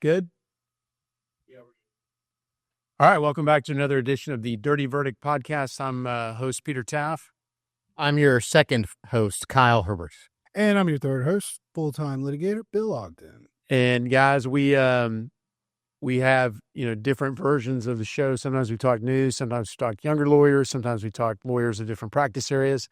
Good? Yeah. All right, welcome back to another edition of the Dirty Verdict podcast. I'm host Peter Taff. I'm your second host, Kyle Herbert. And I'm your third host, full-time litigator, Bill Ogden. And guys, we have, different versions of the show. Sometimes we talk news, sometimes we talk younger lawyers, sometimes we talk lawyers of different practice areas,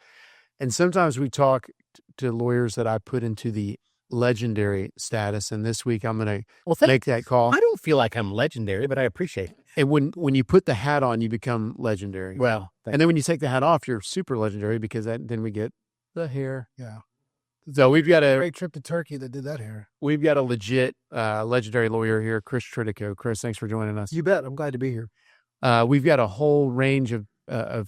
and sometimes we talk to lawyers that I put into the legendary status. And this week I'm going to make that call. I don't feel like I'm legendary, but I appreciate it. And when you put the hat on, you become legendary. Well, and then when you take the hat off, you're super legendary because then we get the hair. Yeah. So we've got a great trip to Turkey that did that hair. We've got a legit legendary lawyer here, Chris Tritico. Chris, thanks for joining us. You bet. I'm glad to be here. We've got a whole range of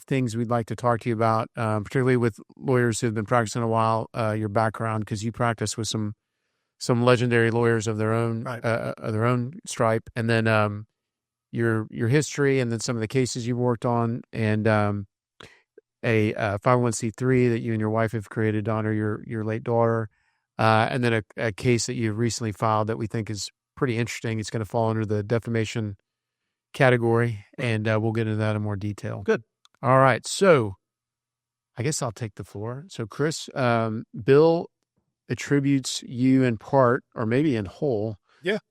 things we'd like to talk to you about, particularly with lawyers who've been practicing a while. Your background, because you practice with some legendary lawyers of their own stripe, and then your history, and then some of the cases you've worked on, and a 501c3 that you and your wife have created to honor your late daughter, and then a case that you recently filed that we think is pretty interesting. It's going to fall under the defamation category, and we'll get into that in more detail. Good. All right. So I guess I'll take the floor. So Chris, Bill attributes you in part, or maybe in whole,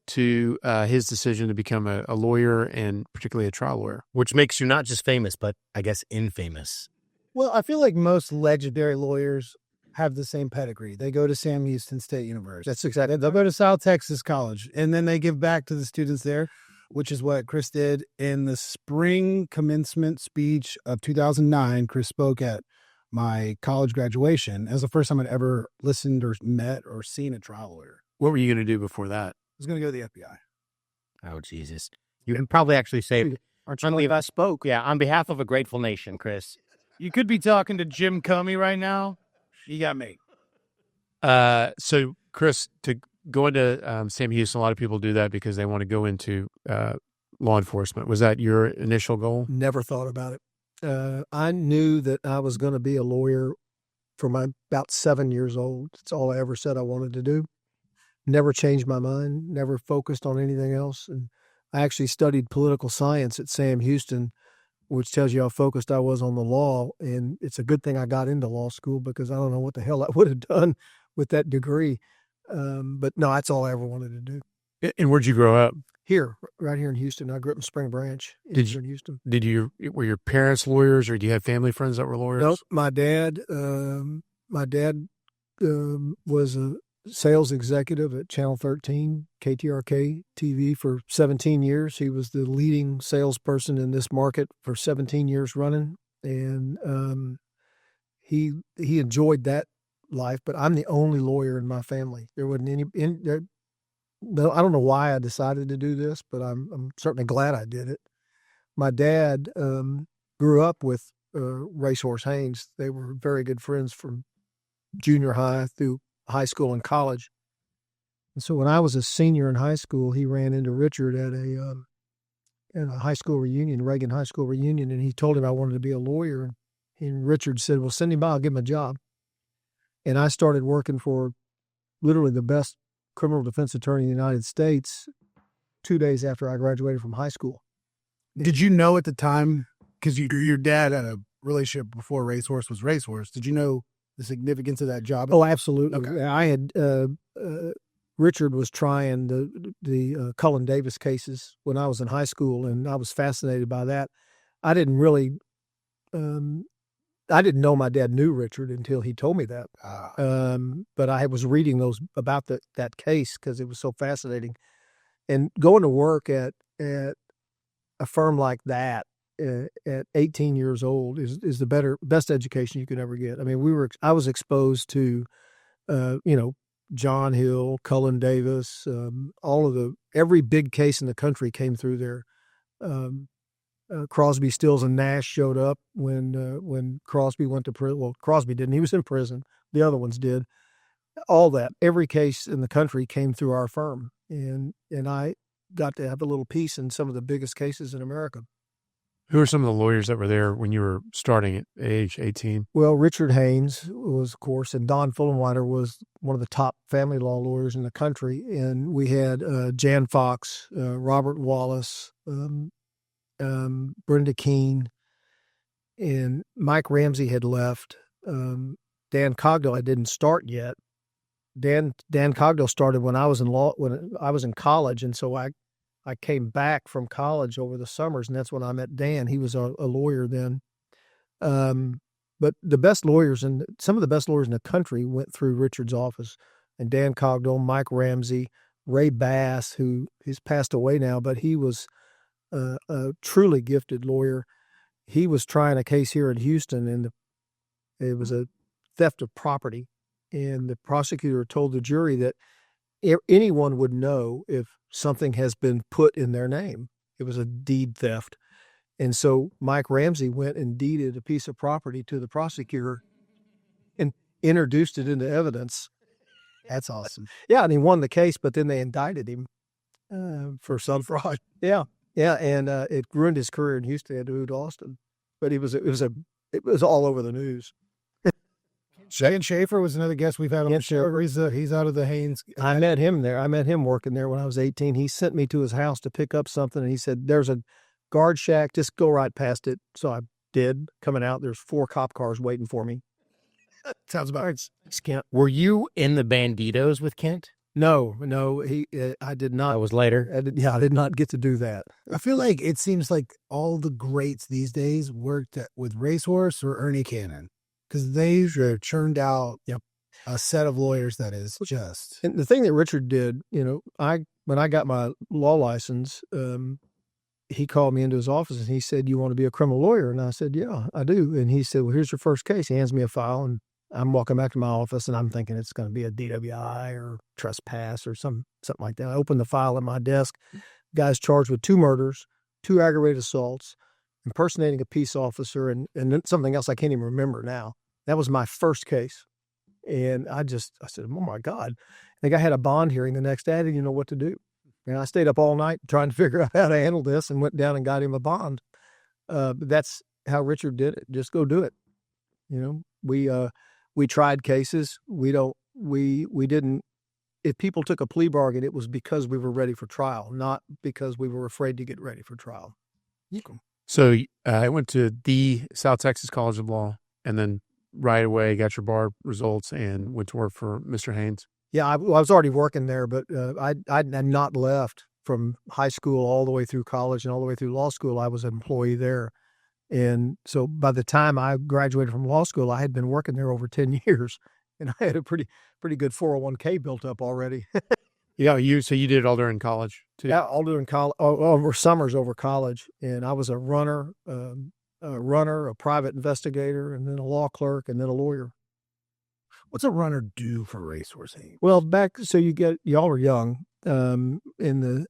to his decision to become a lawyer, and particularly a trial lawyer. Which makes you not just famous, but I guess infamous. Well, I feel like most legendary lawyers have the same pedigree. They go to Sam Houston State University. That's exactly. They'll go to South Texas College, and then they give back to the students there, which is what Chris did in the spring commencement speech of 2009. Chris spoke at my college graduation as the first time I'd ever listened or met or seen a trial lawyer. What were you going to do before that? I was going to go to the FBI. Oh, Jesus. You can probably actually say, aren't you glad I spoke? Yeah, on behalf of a grateful nation, Chris. You could be talking to Jim Comey right now. You got me. So, Chris, to go into Sam Houston, a lot of people do that because they want to go into law enforcement. Was that your initial goal? Never thought about it. I knew that I was going to be a lawyer from about 7 years old. That's all I ever said I wanted to do. Never changed my mind, never focused on anything else. And I actually studied political science at Sam Houston, which tells you how focused I was on the law. And it's a good thing I got into law school, because I don't know what the hell I would have done with that degree. But no, that's all I ever wanted to do. And where'd you grow up? Here, right here in Houston. I grew up in Spring Branch, Eastern Houston. Were your parents lawyers, or do you have family friends that were lawyers? Nope. My dad was a sales executive at Channel 13, KTRK TV for 17 years. He was the leading salesperson in this market for 17 years running. And he enjoyed that life, but I'm the only lawyer in my family. There wasn't any, I don't know why I decided to do this, but I'm certainly glad I did it. My dad grew up with Racehorse Haynes. They were very good friends from junior high through high school and college. And so when I was a senior in high school, he ran into Richard at a high school reunion, Reagan High School reunion, and he told him I wanted to be a lawyer. And Richard said, well, send him by, I'll give him a job. And I started working for literally the best criminal defense attorney in the United States 2 days after I graduated from high school. Did you know at the time, because your dad had a relationship before Racehorse was Racehorse, did you know the significance of that job? Oh, absolutely. Okay. I had Richard was trying the Cullen Davis cases when I was in high school, and I was fascinated by that. I didn't know my dad knew Richard until he told me that. But I was reading those about that case because it was so fascinating. And going to work at a firm like that at 18 years old is the best education you could ever get. I mean, I was exposed to, John Hill, Cullen Davis, every big case in the country came through there. Crosby, Stills, and Nash showed up when Crosby went to prison. Well, Crosby didn't. He was in prison. The other ones did. All that. Every case in the country came through our firm. And I got to have a little piece in some of the biggest cases in America. Who are some of the lawyers that were there when you were starting at age 18? Well, Richard Haynes was, of course, and Don Fullenwider was one of the top family law lawyers in the country. And we had Jan Fox, Robert Wallace, Brenda Keene, and Mike Ramsey had left. Dan Cogdell, I didn't start yet. Dan Cogdell started when I was in college, and so I came back from college over the summers, and that's when I met Dan. He was a lawyer then. But the best lawyers and some of the best lawyers in the country went through Richard's office, and Dan Cogdell, Mike Ramsey, Ray Bass, who has passed away now, but he was a truly gifted lawyer. He was trying a case here in Houston, and it was a theft of property. And the prosecutor told the jury that anyone would know if something has been put in their name. It was a deed theft. And so Mike Ramsey went and deeded a piece of property to the prosecutor and introduced it into evidence. That's awesome. Yeah, and he won the case, but then they indicted him for some fraud. Yeah, and it ruined his career in Houston. He had to move to Austin, but it was all over the news. Shane Schaefer was another guest we've had on the show. He's out of the Haynes. I met him there. I met him working there when I was 18. He sent me to his house to pick up something, and he said, "There's a guard shack. Just go right past it." So I did. Coming out, there's 4 cop cars waiting for me. Sounds about right. Kent, were you in the Banditos with Kent? No, I did not. That was later. I did not get to do that. I feel like it seems like all the greats these days worked with Racehorse or Ernie Cannon, because they churned out a set of lawyers that is just. And the thing that Richard did, when I got my law license, he called me into his office and he said, "You want to be a criminal lawyer?" And I said, "Yeah, I do." And he said, "Well, here's your first case." He hands me a file, and I'm walking back to my office, and I'm thinking it's going to be a DWI or trespass or something like that. I opened the file at my desk. Guy's charged with 2 murders, 2 aggravated assaults, impersonating a peace officer, and then something else I can't even remember now. That was my first case. And I said, "Oh my God." I think I had a bond hearing the next day. I didn't know what to do. And I stayed up all night trying to figure out how to handle this, and went down and got him a bond. But that's how Richard did it. Just go do it. We tried cases. We didn't, if people took a plea bargain, it was because we were ready for trial, not because we were afraid to get ready for trial. So I went to the South Texas College of Law, and then right away got your bar results and went to work for Mr. Haynes. Yeah, I was already working there, but I had not left from high school all the way through college and all the way through law school. I was an employee there. And so by the time I graduated from law school, I had been working there over 10 years, and I had a pretty good 401k built up already. Yeah, so you did it all during college too? Yeah, all during college, over summers over college. And I was a runner, a private investigator, and then a law clerk, and then a lawyer. What's a runner do for Racehorse Haynes? Well, y'all were young. In the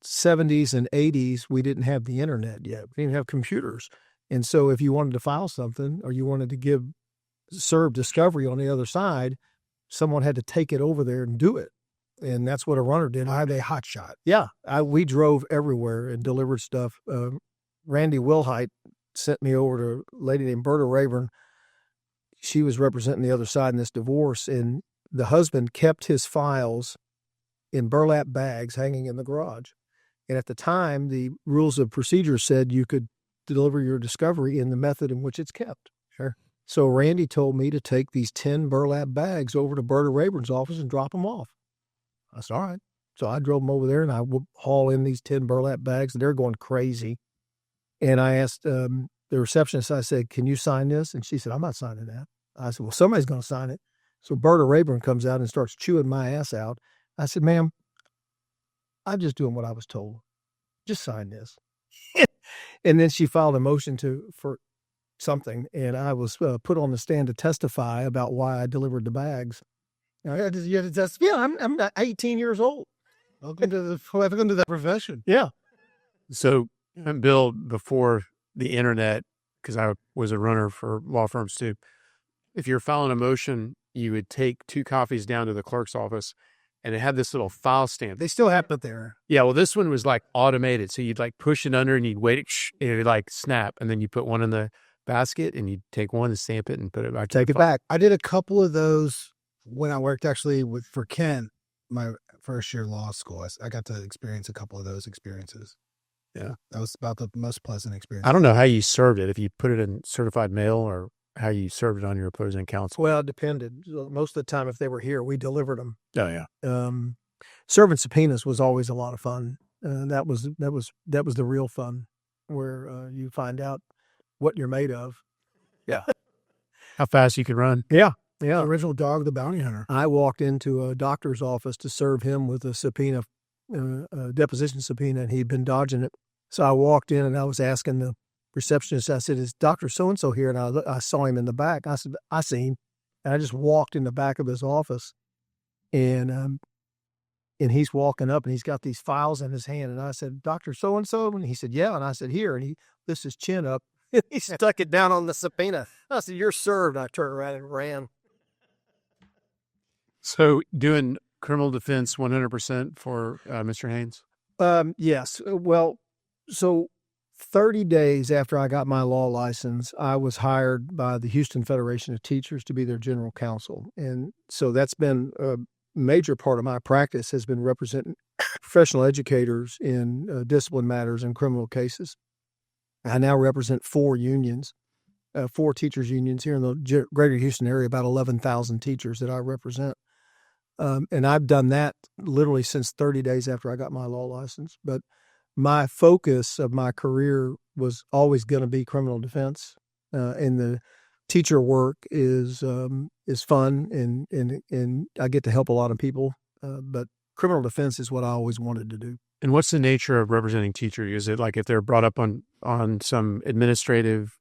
70s and 80s, we didn't have the internet yet. We didn't have computers. And so if you wanted to file something or you wanted to serve discovery on the other side, someone had to take it over there and do it. And that's what a runner did. Are they hotshot? Yeah. We drove everywhere and delivered stuff. Randy Wilhite sent me over to a lady named Berta Rayburn. She was representing the other side in this divorce, and the husband kept his files in burlap bags hanging in the garage. And at the time, the rules of procedure said you could deliver your discovery in the method in which it's kept. Sure. So Randy told me to take these 10 burlap bags over to Berta Rayburn's office and drop them off. I said, all right. So I drove them over there, and I would haul in these 10 burlap bags, and they're going crazy. And I asked the receptionist, I said, "Can you sign this?" And she said, "I'm not signing that." I said, "Well, somebody's going to sign it." So Berta Rayburn comes out and starts chewing my ass out. I said, "Ma'am, I'm just doing what I was told. Just sign this." And then she filed a motion for something, and I was put on the stand to testify about why I delivered the bags. You had to testify. Yeah, I'm 18 years old. Welcome to the profession. Yeah. So, Bill, before the internet, because I was a runner for law firms too, if you're filing a motion, you would take 2 copies down to the clerk's office, and it had this little file stamp. They still have it there. Yeah, well, this one was like automated. So you'd like push it under and you'd wait, and it would like snap. And then you put one in the basket and you'd take one and stamp it and put it back. Take it back. I did a couple of those when I worked actually for Ken, my first year law school. I got to experience a couple of those experiences. Yeah. That was about the most pleasant experience. I don't know how you served it, if you put it in certified mail or how you served it on your opposing counsel. Well, it depended. Most of the time, if they were here, we delivered them. Oh, yeah. Serving subpoenas was always a lot of fun. That was the real fun, where you find out what you're made of. Yeah. How fast you could run. Yeah. The original Dog the Bounty Hunter. I walked into a doctor's office to serve him with a subpoena, a deposition subpoena, and he'd been dodging it. So I walked in and I was asking the receptionist, I said, "Is Dr. So-and-so here?" And I saw him in the back. I said, "I see him." And I just walked in the back of his office, and he's walking up and he's got these files in his hand. And I said, "Dr. So-and-so?" And he said, "Yeah." And I said, "Here." And he lifts his chin up. He stuck it down on the subpoena. I said, "You're served." I turned around and ran. So doing criminal defense 100% for Mr. Haynes? Yes. Well, so 30 days after I got my law license, I was hired by the Houston Federation of Teachers to be their general counsel. And so that's been a major part of my practice, has been representing professional educators in discipline matters and criminal cases. I now represent 4 unions, 4 teachers unions here in the greater Houston area, about 11,000 teachers that I represent. And I've done that literally since 30 days after I got my law license. But my focus of my career was always going to be criminal defense. And the teacher work is fun, and I get to help a lot of people. But criminal defense is what I always wanted to do. And what's the nature of representing teachers? Is it like if they're brought up on some administrative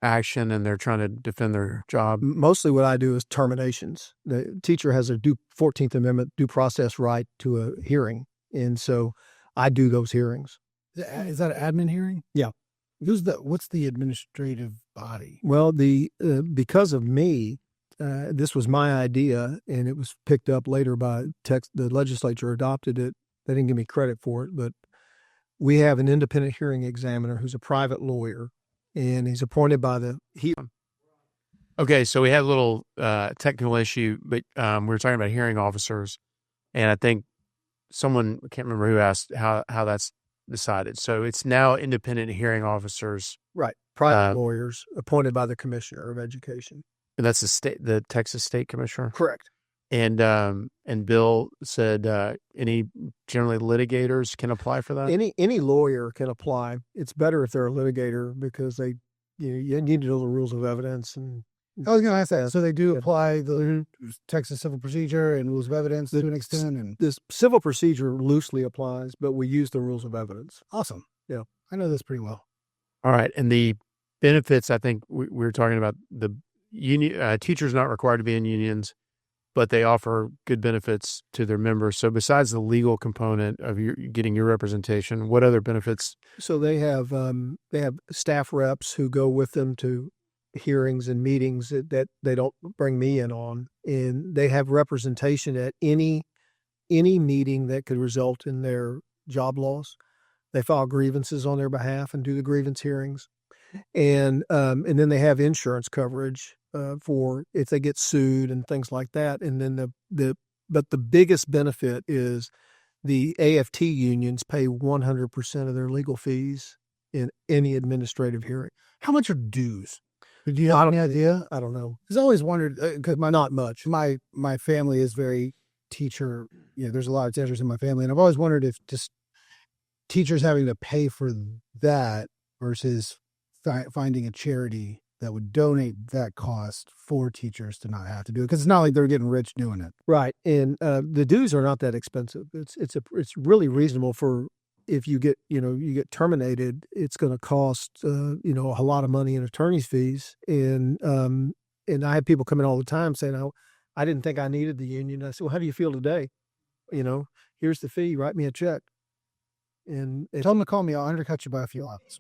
action and they're trying to defend their job? Mostly what I do is terminations. The teacher has a 14th Amendment due process right to a hearing. And so I do those hearings. Is that an admin hearing? Yeah. What's the administrative body? Well, because of me, this was my idea, and it was picked up later by the legislature adopted it. They didn't give me credit for it, but we have an independent hearing examiner who's a private lawyer, and he's appointed by Okay, so we had a little technical issue, but we were talking about hearing officers, and I think someone, I can't remember who asked how that's decided. So it's now independent hearing officers. Right, private lawyers appointed by the Commissioner of Education. And that's the Texas State Commissioner? Correct. And Bill said any generally litigators can apply for that? Any lawyer can apply. It's better if they're a litigator because you need to know the rules of evidence. And I was going to ask that. So they do apply the Texas Civil Procedure and rules of evidence to an extent? And this civil procedure loosely applies, but we use the rules of evidence. Awesome. Yeah. I know this pretty well. All right. And the benefits, I think we were talking about the union. Teachers not required to be in unions, but they offer good benefits to their members. So besides the legal component of getting your representation, what other benefits? So they have staff reps who go with them to hearings and meetings that they don't bring me in on, and they have representation at any meeting that could result in their job loss. They file grievances on their behalf and do the grievance hearings, and then they have insurance coverage for if they get sued and things like that. And then but the biggest benefit is the AFT unions pay 100% of their legal fees in any administrative hearing. How much are dues? Do you have any idea? I don't know. I've always wondered, because Not much. My family is very teacher. There's a lot of teachers in my family, and I've always wondered if just teachers having to pay for that versus finding a charity that would donate that cost for teachers to not have to do it, because it's not like they're getting rich doing it. Right, and the dues are not that expensive. It's really reasonable for. If you get terminated, it's going to cost, a lot of money in attorney's fees. And I have people come in all the time saying, I didn't think I needed the union. I said, well, how do you feel today? Here's the fee, write me a check. And tell them to call me. I'll undercut you by a few hours.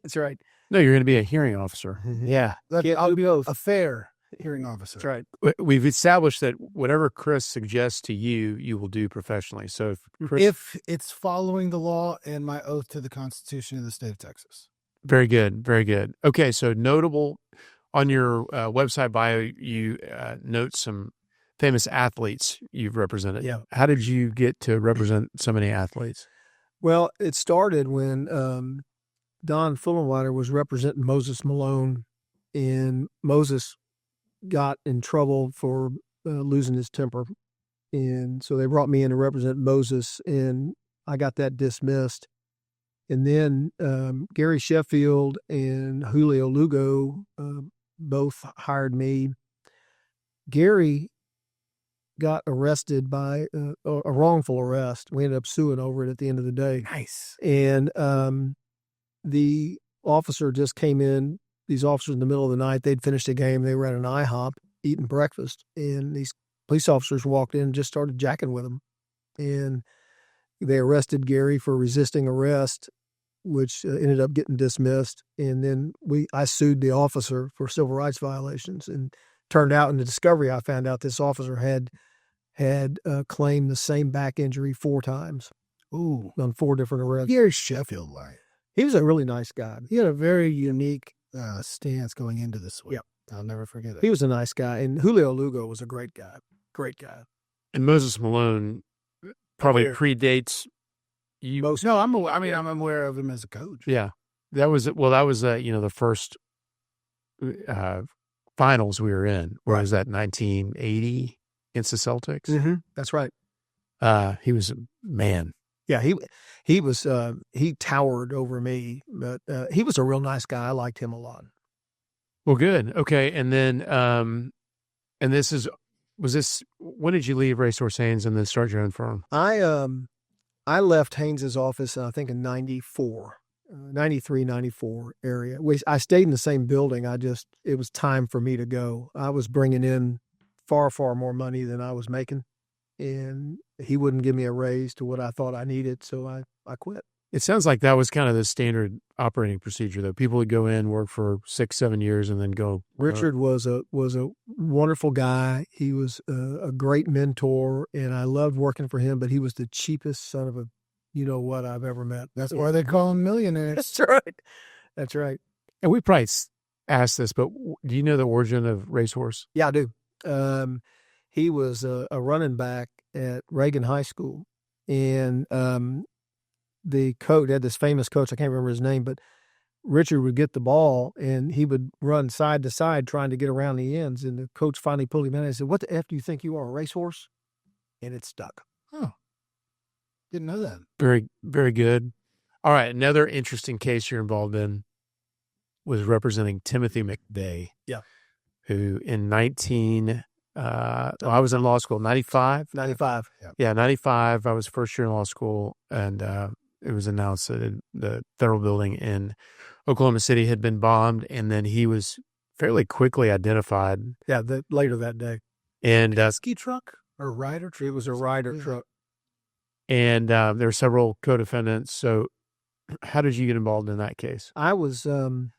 That's right. No, you're going to be a hearing officer. Yeah. I'll be a fair. hearing officer. That's right. We've established that whatever Chris suggests to you, you will do professionally. So if it's following the law and my oath to the Constitution of the state of Texas. Very good. Very good. Okay. So notable on your website bio, you note some famous athletes you've represented. Yeah. How did you get to represent so many athletes? Well, it started when Don Fullenwider was representing Moses Malone, and Moses got in trouble for losing his temper. And so they brought me in to represent Moses, and I got that dismissed. And then Gary Sheffield and Julio Lugo both hired me. Gary got arrested by a wrongful arrest. We ended up suing over it at the end of the day. Nice. And the officer just came in, these officers in the middle of the night, they'd finished a game. They were at an IHOP eating breakfast, and these police officers walked in and just started jacking with him. And they arrested Gary for resisting arrest, which ended up getting dismissed. And then I sued the officer for civil rights violations. And turned out in the discovery, I found out this officer had claimed the same back injury 4 times. Ooh. On 4 different arrests. Gary Sheffield, he was a really nice guy. He had a very unique stance going into this week. Yep. I'll never forget it. He was a nice guy. And Julio Lugo was a great guy. Great guy. And Moses Malone probably predates you. No, I'm aware of him as a coach. Yeah. That was the first finals we were in. Where was that, 1980 against the Celtics? Mm-hmm. That's right. He was a man. Yeah, he was he towered over me, but he was a real nice guy. I liked him a lot. Well, good. Okay, and then when did you leave Racehorse Haynes and then start your own firm? I left Haynes's office I think in 94, 93, 94 area. I stayed in the same building. It was time for me to go. I was bringing in far, far more money than I was making, and he wouldn't give me a raise to what I thought I needed, so I quit. It sounds like that was kind of the standard operating procedure, though. People would go in, work for 6-7 years, and then go. Richard was a wonderful guy. He was a great mentor, and I loved working for him. But he was the cheapest son of a, what I've ever met. That's why they call him millionaires. That's right. That's right. And we probably asked this, but do you know the origin of Racehorse? Yeah, I do. He was a running back at Reagan High School, and the coach had this famous coach. I can't remember his name, but Richard would get the ball and he would run side to side trying to get around the ends. And the coach finally pulled him in and said, "What the F do you think you are, a racehorse?" And it stuck. Oh, didn't know that. Very, very good. All right. Another interesting case you're involved in was representing Timothy McVeigh. Yeah. Who in I was in law school, 95. 95. Yeah, 95. I was first year in law school, and it was announced that the federal building in Oklahoma City had been bombed, and then he was fairly quickly identified. Yeah, later that day. And ski truck or rider truck? It was a rider truck. And there were several co-defendants. So how did you get involved in that case? I was in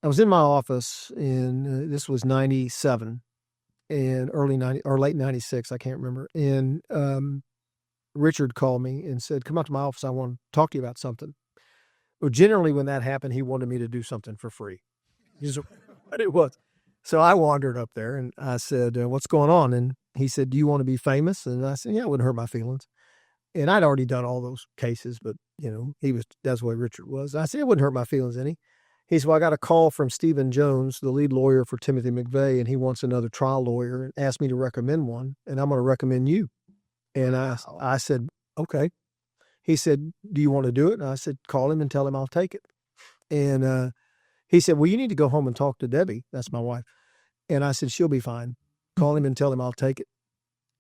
my office in this was 97 and early 90 or late 96, I can't remember. And Richard called me and said, "Come out to my office. I want to talk to you about something." Well, generally when that happened, he wanted me to do something for free. But it was. So I wandered up there and I said, "What's going on?" And he said, "Do you want to be famous?" And I said, "Yeah, it wouldn't hurt my feelings." And I'd already done all those cases, but that's the way Richard was. I said, "It wouldn't hurt my feelings any." He said, "Well, I got a call from Stephen Jones, the lead lawyer for Timothy McVeigh, and he wants another trial lawyer and asked me to recommend one, and I'm going to recommend you." And I said, "Okay." He said, "Do you want to do it?" And I said, "Call him and tell him I'll take it." And he said, "Well, you need to go home and talk to Debbie." That's my wife. And I said, "She'll be fine. Call him and tell him I'll take it."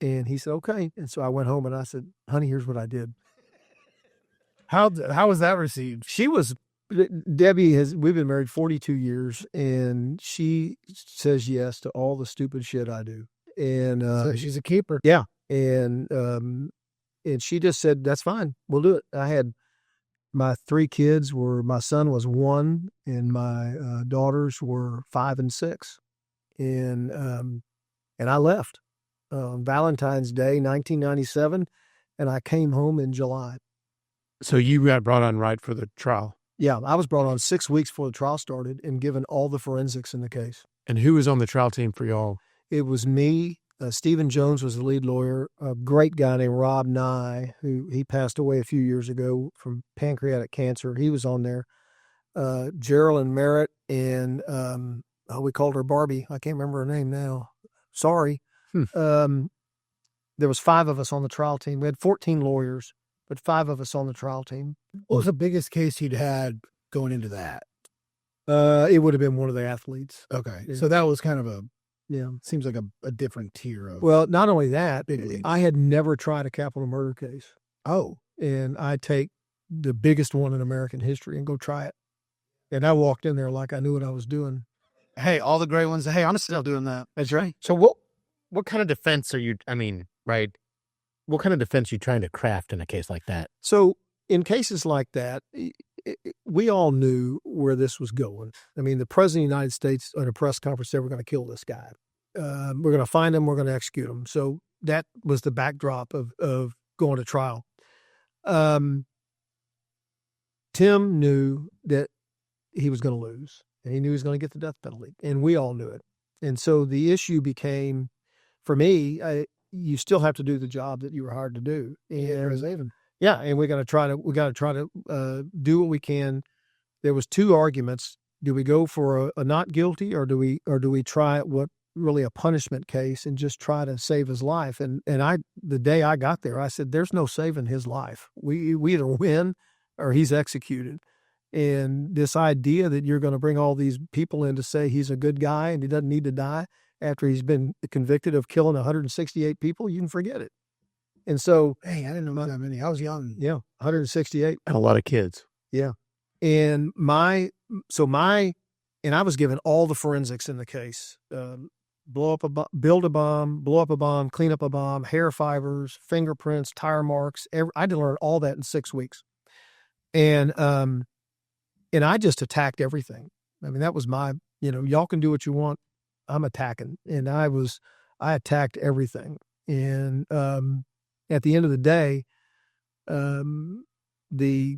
And he said, "Okay." And so I went home and I said, "Honey, here's what I did." How was that received? Debbie we've been married 42 years, and she says yes to all the stupid shit I do. And so she's a keeper. Yeah. And she just said, "That's fine. We'll do it." I had my 3 kids my son was 1 and my daughters were 5 and 6. and I left on Valentine's Day, 1997, and I came home in July. So you got brought on right for the trial. Yeah, I was brought on 6 weeks before the trial started and given all the forensics in the case. And who was on the trial team for y'all? It was me. Stephen Jones was the lead lawyer. A great guy named Rob Nye, who he passed away a few years ago from pancreatic cancer. He was on there. Geraldine Merritt and we called her Barbie. I can't remember her name now. Sorry. There was 5 of us on the trial team. We had 14 lawyers, but 5 of us on the trial team. What was the biggest case you'd had going into that? It would have been one of the athletes. Okay. Yeah. So that was kind of Yeah. seems like a different tier of. Well, not only that, Big league. I had never tried a capital murder case. Oh, And I take the biggest one in American history and go try it. And I walked in there like I knew what I was doing. hey, all the great ones. Hey, I'm still doing that. That's right. So what kind of defense are you, right? What kind of defense are you trying to craft in a case like that? So in cases like that, we all knew where this was going. I mean, the president of the United States at a press conference said, we're going to kill this guy. We're going to find him. We're going to execute him. So that was the backdrop of going to trial. Tim knew that he was going to lose, and he knew he was going to get the death penalty, and we all knew it. And so the issue became, for me, you still have to do the job that you were hired to do. And yeah, and we got to try to do what we can. There was 2 arguments. Do we go for a not guilty, or do we try what really a punishment case and just try to save his life? And the day I got there, I said, there's no saving his life. We either win or he's executed. And this idea that you're going to bring all these people in to say he's a good guy and he doesn't need to die after he's been convicted of killing 168 people, you can forget it. And so, Hey, I didn't know that many. I was young. yeah, 168. And a lot of kids. Yeah. And I was given all the forensics in the case. Build a bomb, blow up a bomb, clean up a bomb, hair fibers, fingerprints, tire marks. I had to learn all that in 6 weeks. And I just attacked everything. I mean, that was my, y'all can do what you want. I'm attacking. And I attacked everything. And at the end of the day, the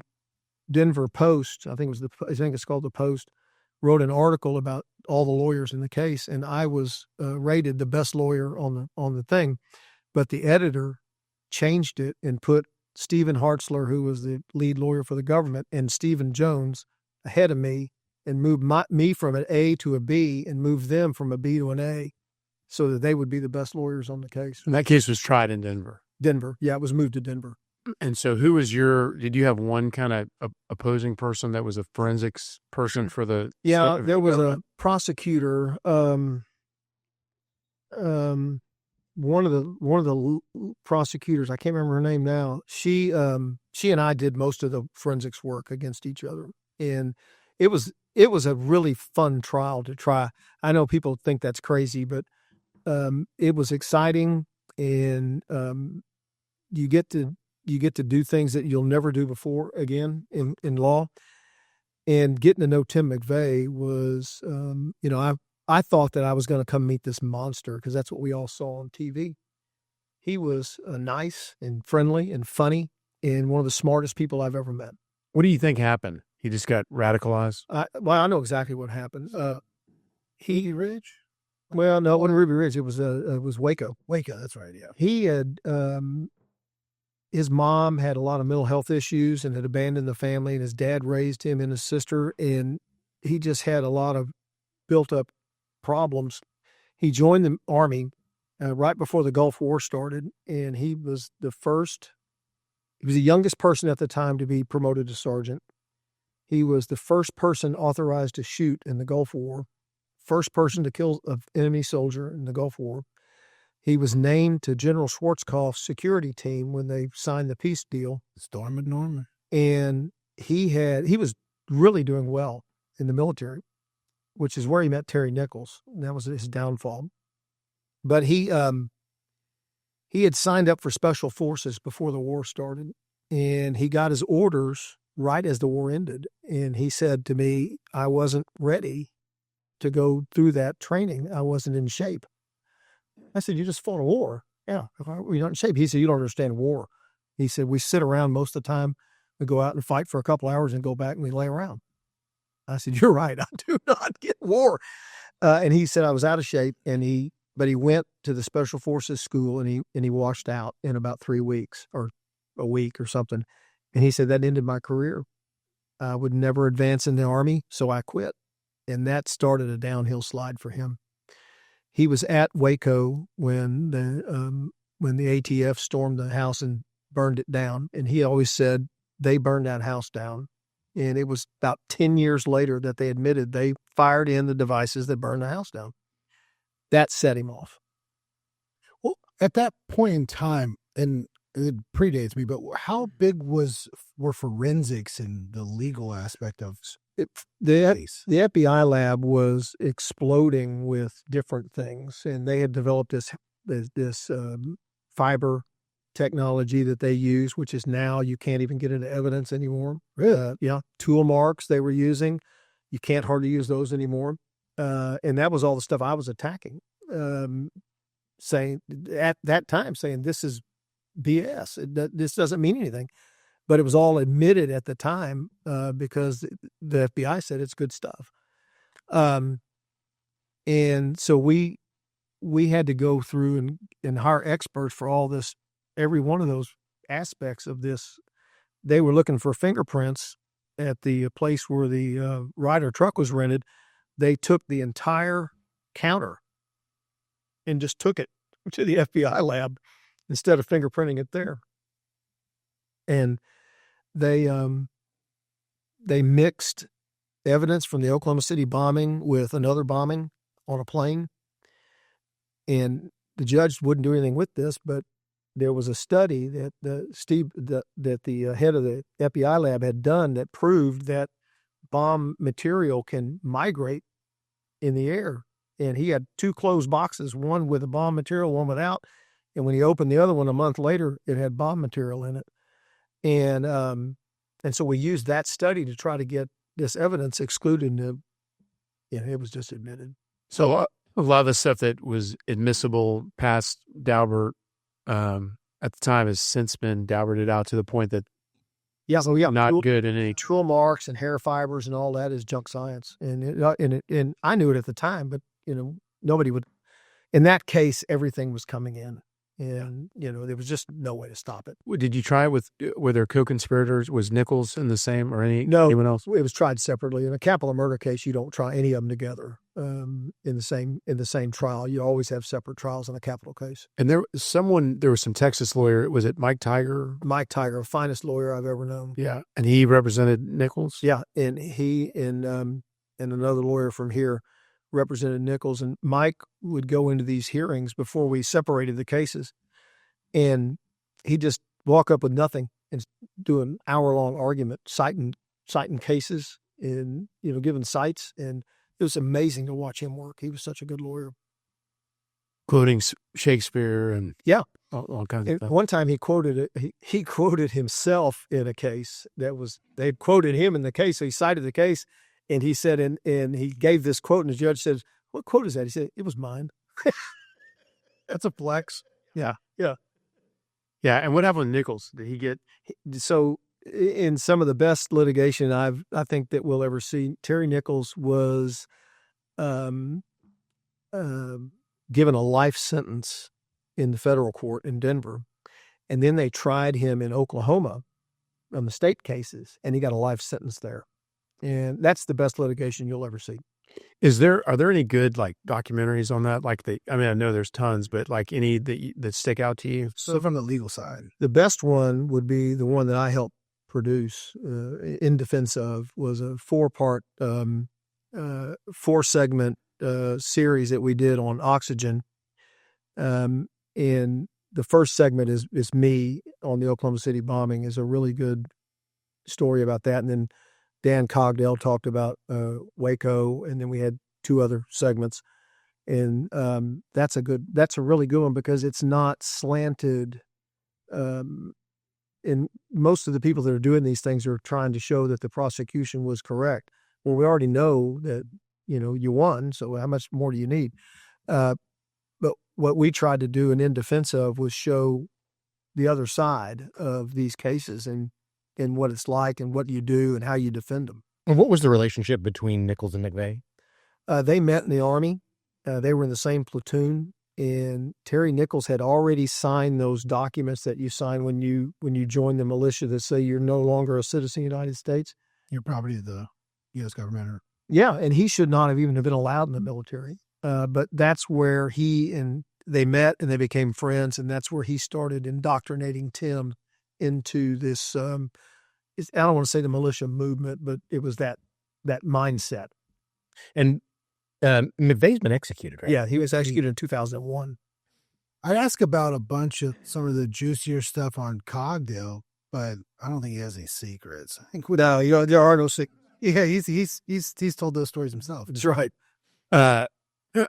Denver Post, I think it's called the Post, wrote an article about all the lawyers in the case, and I was rated the best lawyer on the thing. But the editor changed it and put Stephen Hartzler, who was the lead lawyer for the government, and Stephen Jones ahead of me, and moved me from an A to a B and moved them from a B to an A so that they would be the best lawyers on the case. And that case was tried in Denver. Denver. Yeah, it was moved to Denver. And so did you have one kind of opposing person that was a forensics person for the? Yeah, there was a prosecutor, one of the prosecutors, I can't remember her name now. She and I did most of the forensics work against each other. And it was a really fun trial to try. I know people think that's crazy, but it was exciting, and you get to do things that you'll never do before again in law. And getting to know Tim McVeigh was, I thought that I was going to come meet this monster because that's what we all saw on TV. He was nice and friendly and funny and one of the smartest people I've ever met. What do you think happened? He just got radicalized? I know exactly what happened. Ruby Ridge? Well, no, it wasn't Ruby Ridge. It was Waco. Waco, that's right, yeah. He had, his mom had a lot of mental health issues and had abandoned the family, and his dad raised him and his sister, and he just had a lot of built up problems. He joined the Army right before the Gulf War started, and he was the youngest person at the time to be promoted to sergeant. He was the first person authorized to shoot in the Gulf War, first person to kill an enemy soldier in the Gulf War. He was named to General Schwarzkopf's security team when they signed the peace deal. Storm at Norman. And he was really doing well in the military, which is where he met Terry Nichols. And that was his downfall. But he had signed up for special forces before the war started, and he got his orders right as the war ended. And he said to me, I wasn't ready to go through that training. I wasn't in shape. I said, you just fought a war. Yeah, you're not in shape. He said, you don't understand war. He said, we sit around most of the time. We go out and fight for a couple hours and go back and we lay around. I said, you're right. I do not get war. And he said I was out of shape, but he went to the Special Forces school and he washed out in about 3 weeks or a week or something. And he said that ended my career. I would never advance in the Army, so I quit. And that started a downhill slide for him. He was at Waco when the ATF stormed the house and burned it down. And he always said they burned that house down. And it was about 10 years later that they admitted they fired in the devices that burned the house down. That set him off. Well, at that point in time, and it predates me, but how big were forensics and the legal aspect of the FBI lab was exploding with different things, and they had developed this fiber technology that they use, which is now you can't even get into evidence anymore. Really? Yeah, tool marks they were using, you can't hardly use those anymore. And that was all the stuff I was attacking, saying at that time, saying this is BS. This doesn't mean anything. But it was all admitted at the time because the FBI said it's good stuff. And so we had to go through and hire experts for all this, every one of those aspects of this. They were looking for fingerprints at the place where the Ryder truck was rented. They took the entire counter and just took it to the FBI lab instead of fingerprinting it there. And they mixed evidence from the Oklahoma City bombing with another bombing on a plane. And the judge wouldn't do anything with this, but there was a study that the head of the FBI lab had done that proved that bomb material can migrate in the air. And he had 2 closed boxes, one with the bomb material, one without. And when he opened the other one a month later, it had bomb material in it. And so we used that study to try to get this evidence excluded. And it was just admitted. So a lot of the stuff that was admissible past Daubert at the time has since been Dauberted out to the point that not good in any tool marks and hair fibers and all that is junk science. And I knew it at the time, but nobody would. In that case, everything was coming in. And, there was just no way to stop it. Did you try it were there co-conspirators? Was Nichols in the same or No, anyone else? It was tried separately. In a capital murder case, you don't try any of them together in the same trial. You always have separate trials in a capital case. And there was some Texas lawyer. Was it Mike Tiger? Mike Tiger, finest lawyer I've ever known. Yeah. And he represented Nichols? Yeah. And he and another lawyer from here represented Nichols, and Mike would go into these hearings before we separated the cases, and he'd just walk up with nothing and do an hour-long argument, citing cases and giving cites, and it was amazing to watch him work. He was such a good lawyer, quoting Shakespeare and all kinds of stuff. One time he quoted himself in a case they'd quoted him in the case, so he cited the case. And he said, and he gave this quote, and the judge said, "What quote is that?" He said, "It was mine." That's a flex. Yeah. And what happened with Nichols? Did he get? So in some of the best litigation I think that we'll ever see, Terry Nichols was given a life sentence in the federal court in Denver, and then they tried him in Oklahoma on the state cases, and he got a life sentence there. And that's the best litigation you'll ever see. Are there any good documentaries on that? I know there's tons, but any that stick out to you? So from the legal side, the best one would be the one that I helped produce in defense of was a 4-part, 4-segment series that we did on oxygen. And the first segment is me on the Oklahoma City bombing, is a really good story about that. And then Dan Cogdell talked about Waco, and then we had 2 other segments, and that's a really good one because it's not slanted. And most of the people that are doing these things are trying to show that the prosecution was correct. Well, we already know that you won. So how much more do you need? But what we tried to do and in defense of was show the other side of these cases and what it's like and what you do and how you defend them. And what was the relationship between Nichols and McVeigh? They met in the Army. They were in the same platoon, and Terry Nichols had already signed those documents that you sign when you join the militia that say you're no longer a citizen of the United States. You're property of the U.S. government. Yeah, and he should not have even been allowed in the military. But that's where they met and they became friends, and that's where he started indoctrinating Tim into this. I don't want to say the militia movement, but it was that mindset. And McVeigh's been executed, right? Yeah, he was executed in 2001. I'd ask about some of the juicier stuff on Cogdale, but I don't think he has any secrets. I think No, there are no secrets. yeah, he's told those stories himself. That's right.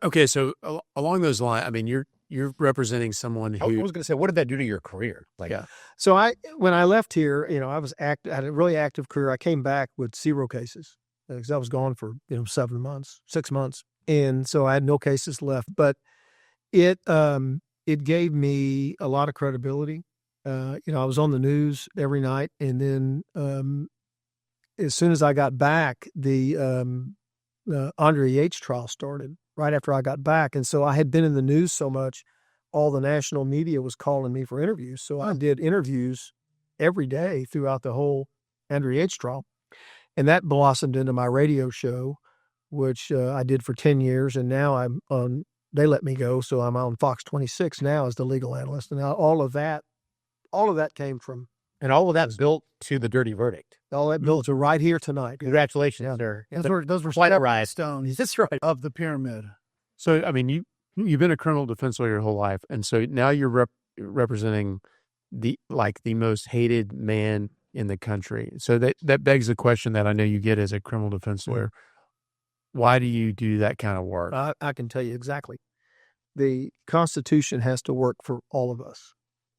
Okay, so along those lines, I mean, you're representing someone who I was going to say, what did that do to your career? Like, Yeah. So when I left here, I had a really active career. I came back with 0 cases because I was gone for 6 months, and so I had no cases left. But it gave me a lot of credibility. I was on the news every night, and then as soon as I got back, the Andre Yates trial started right after I got back. And so I had been in the news so much, all the national media was calling me for interviews. So I did interviews every day throughout the whole Andre Yates trial. And that blossomed into my radio show, which I did for 10 years. And now they let me go. So I'm on Fox 26 now as the legal analyst. And now all of that came from. and all of that built to the dirty verdict. All that built to right here tonight. Congratulations, sir. Those were quite a stepping rise. stones That's right. of the pyramid. So, I mean, you've been a criminal defense lawyer your whole life, and so now you're representing the most hated man in the country. So that begs the question that I know you get as a criminal defense lawyer: why do you do that kind of work? I can tell you exactly. The Constitution has to work for all of us,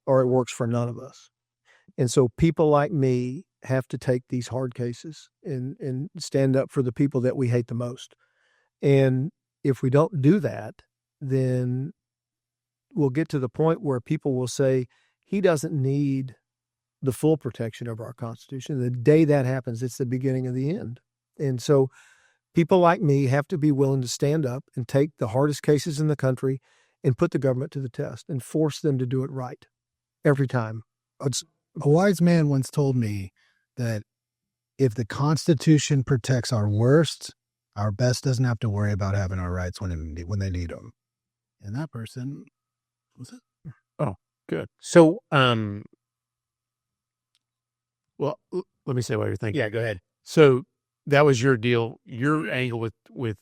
or it works for none of us. And so people like me have to take these hard cases and stand up for the people that we hate the most. And if we don't do that, then we'll get to the point where people will say, he doesn't need the full protection of our Constitution. The day that happens, it's the beginning of the end. And so people like me have to be willing to stand up and take the hardest cases in the country and put the government to the test and force them to do it right every time. A wise man once told me that if the Constitution protects our worst, our best doesn't have to worry about having our rights when they need them. And that person was it. Oh, good. So, Well, let me say what you're thinking. yeah, go ahead. So that was your deal. Your angle with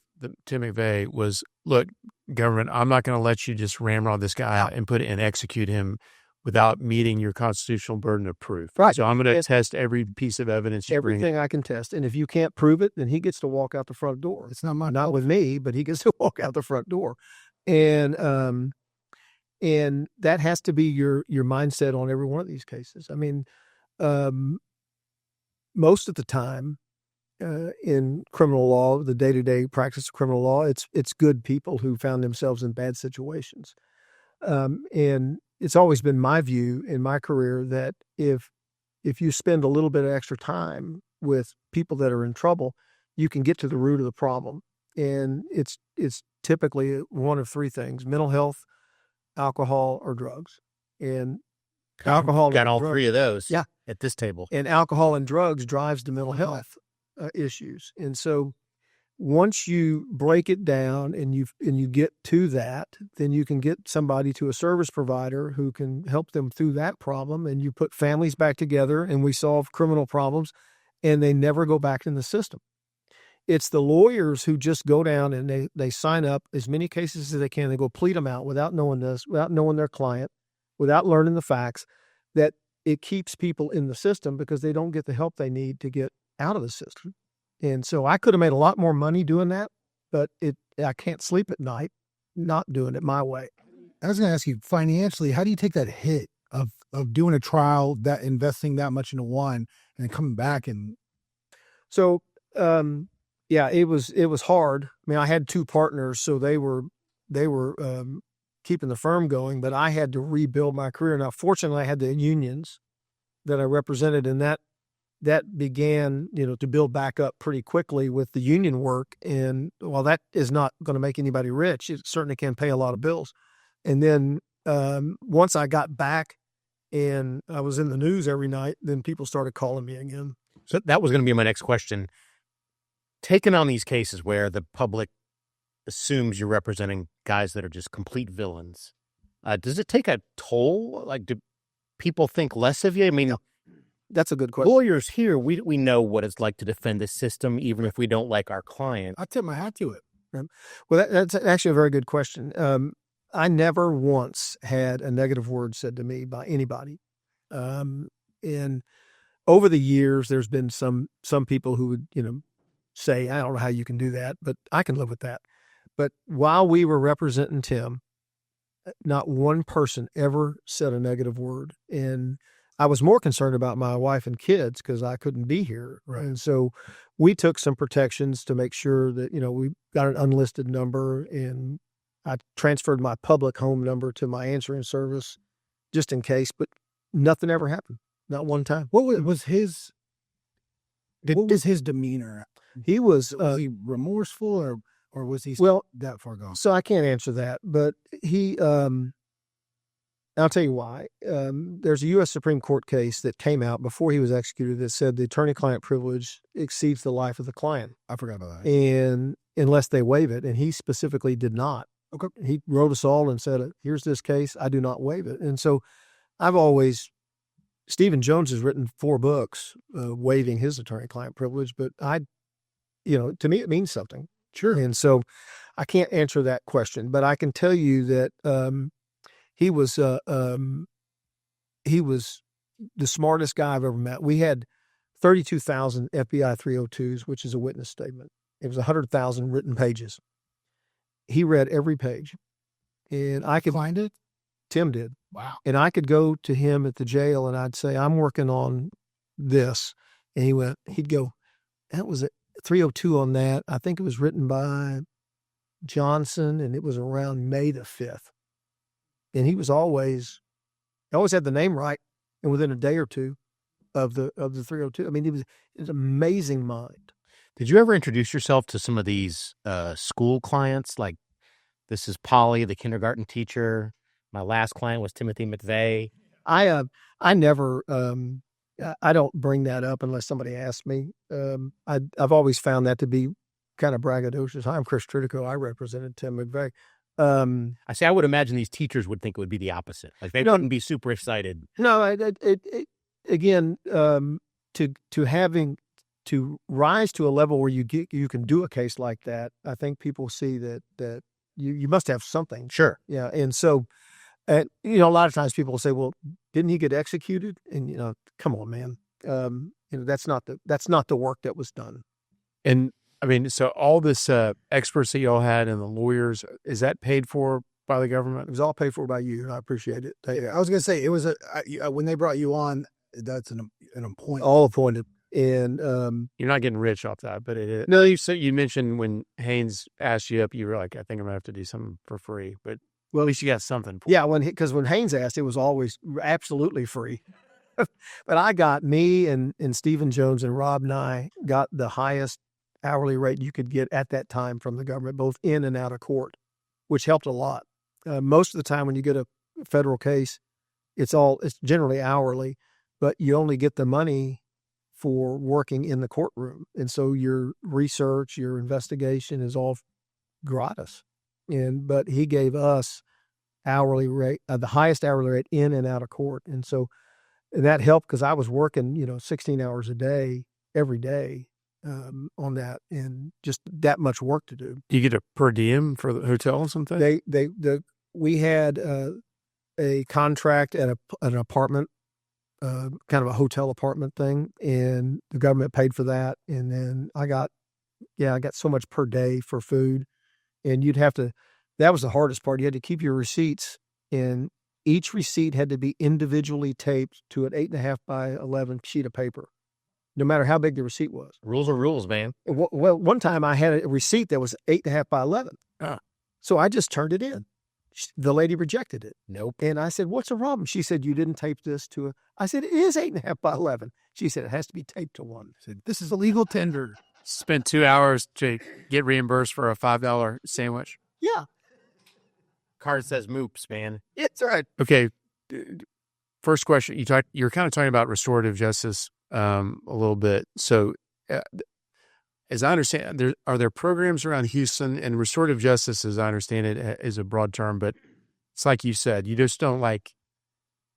Tim McVeigh was, look, government, I'm not going to let you just ramrod this guy out and execute him without meeting your constitutional burden of proof. Right. So I'm going to test every piece of evidence you bring. Everything I can test. And if you can't prove it, then he gets to walk out the front door. It's not my Not with me, but he gets to walk out the front door. And that has to be your mindset on every one of these cases. I mean, most of the time in criminal law, the day-to-day practice of criminal law, it's good people who found themselves in bad situations. And it's always been my view in my career that if you spend a little bit of extra time with people that are in trouble, you can get to the root of the problem. And it's typically one of 3 things: mental health, alcohol, or drugs. And alcohol Got and all drugs, 3 of those Yeah. at this table. and alcohol and drugs drives the mental health issues. And so once you break it down and you get to that, then you can get somebody to a service provider who can help them through that problem. And you put families back together and we solve criminal problems and they never go back in the system. It's the lawyers who just go down and they sign up as many cases as they can. They go plead them out without knowing this, without knowing their client, without learning the facts, that it keeps people in the system because they don't get the help they need to get out of the system. And so I could have made a lot more money doing that, but I can't sleep at night not doing it my way. I was going to ask you, financially, how do you take that hit of doing a trial, that investing that much into one, and then coming back and So Yeah, it was hard. I mean, I had two partners, so they were keeping the firm going, but I had to rebuild my career. Now, fortunately, I had the unions that I represented, and that began, to build back up pretty quickly with the union work. And while that is not going to make anybody rich, it certainly can pay a lot of bills. And then once I got back and I was in the news every night, then people started calling me again. So that was going to be my next question. Taking on these cases where the public assumes you're representing guys that are just complete villains, does it take a toll? Like, do people think less of you? I mean, that's a good question. Lawyers here, we know what it's like to defend the system, even if we don't like our client. I tip my hat to it. Well, that's actually a very good question. I never once had a negative word said to me by anybody. And over the years, there's been some people who would, say, I don't know how you can do that, but I can live with that. But while we were representing Tim, not one person ever said a negative word. And I was more concerned about my wife and kids because I couldn't be here. Right. And so we took some protections to make sure that, we got an unlisted number, and I transferred my public home number to my answering service just in case, but nothing ever happened. Not one time. What was his demeanor? He was he remorseful or was he that far gone? So I can't answer that, but he, I'll tell you why. There's a U.S. Supreme Court case that came out before he was executed that said the attorney-client privilege exceeds the life of the client. I forgot about that. And unless they waive it, and he specifically did not. Okay. He wrote us all and said, here's this case, I do not waive it. And so Stephen Jones has written 4 books waiving his attorney-client privilege, but to me, it means something. Sure. And so I can't answer that question, but I can tell you that he was the smartest guy I've ever met. We had 32,000 FBI 302s, which is a witness statement. It was 100,000 written pages. He read every page, and I could find it. Tim did. Wow. And I could go to him at the jail and I'd say, I'm working on this. And he'd go, that was a 302 on that. I think it was written by Johnson, and it was around May the 5th. And he always had the name right. And within a day or two of the 302, I mean, it was an amazing mind. Did you ever introduce yourself to some of these school clients? Like, this is Polly, the kindergarten teacher. My last client was Timothy McVeigh. I never, I don't bring that up unless somebody asks me. I've always found that to be kind of braggadocious. Hi, I'm Chris Tritico. I represented Tim McVeigh. I would imagine these teachers would think it would be the opposite. Like, they wouldn't be super excited. No, again, to rise to a level where you can do a case like that, I think people see that you must have something. Sure. Yeah. And so, a lot of times people will say, well, didn't he get executed? And, come on, man. That's not the work that was done. And I mean, so all this experts that y'all had and the lawyers, is that paid for by the government? It was all paid for by you, and I appreciate it. I was going to say, it was when they brought you on, that's an appointment. All appointed. And you're not getting rich off that, but it is. No, you mentioned when Haynes asked you up, you were like, I think I'm gonna have to do something for free, but well, at least you got something. Because when Haynes asked, it was always absolutely free. But me and Stephen Jones and Rob Nye got the highest hourly rate you could get at that time from the government, both in and out of court, which helped a lot. Most of the time when you get a federal case, it's generally hourly, but you only get the money for working in the courtroom. And so your research, your investigation is all gratis. But he gave us hourly rate, the highest hourly rate in and out of court. And so that helped because I was working, 16 hours a day, every day on that, and just that much work to do. Do you get a per diem for the hotel or something? We had a contract at an apartment, kind of a hotel apartment thing, and the government paid for that. And then I got so much per day for food, and that was the hardest part. You had to keep your receipts, and each receipt had to be individually taped to an 8.5 by 11 sheet of paper. no matter how big the receipt was. Rules are rules, man. Well, one time I had a receipt that was 8.5 by 11. So I just turned it in. The lady rejected it. Nope. And I said, what's the problem? She said, you didn't tape this to I said, it is 8.5 by 11. She said, it has to be taped to one. I said, this is a legal tender. Spent 2 hours to get reimbursed for a $5 sandwich. Yeah. Card says moops, man. It's right. Okay. First question. You're kind of talking about restorative justice a little bit. So as I understand, are there programs around Houston, and restorative justice, as I understand it, is a broad term, but it's like you said, you just don't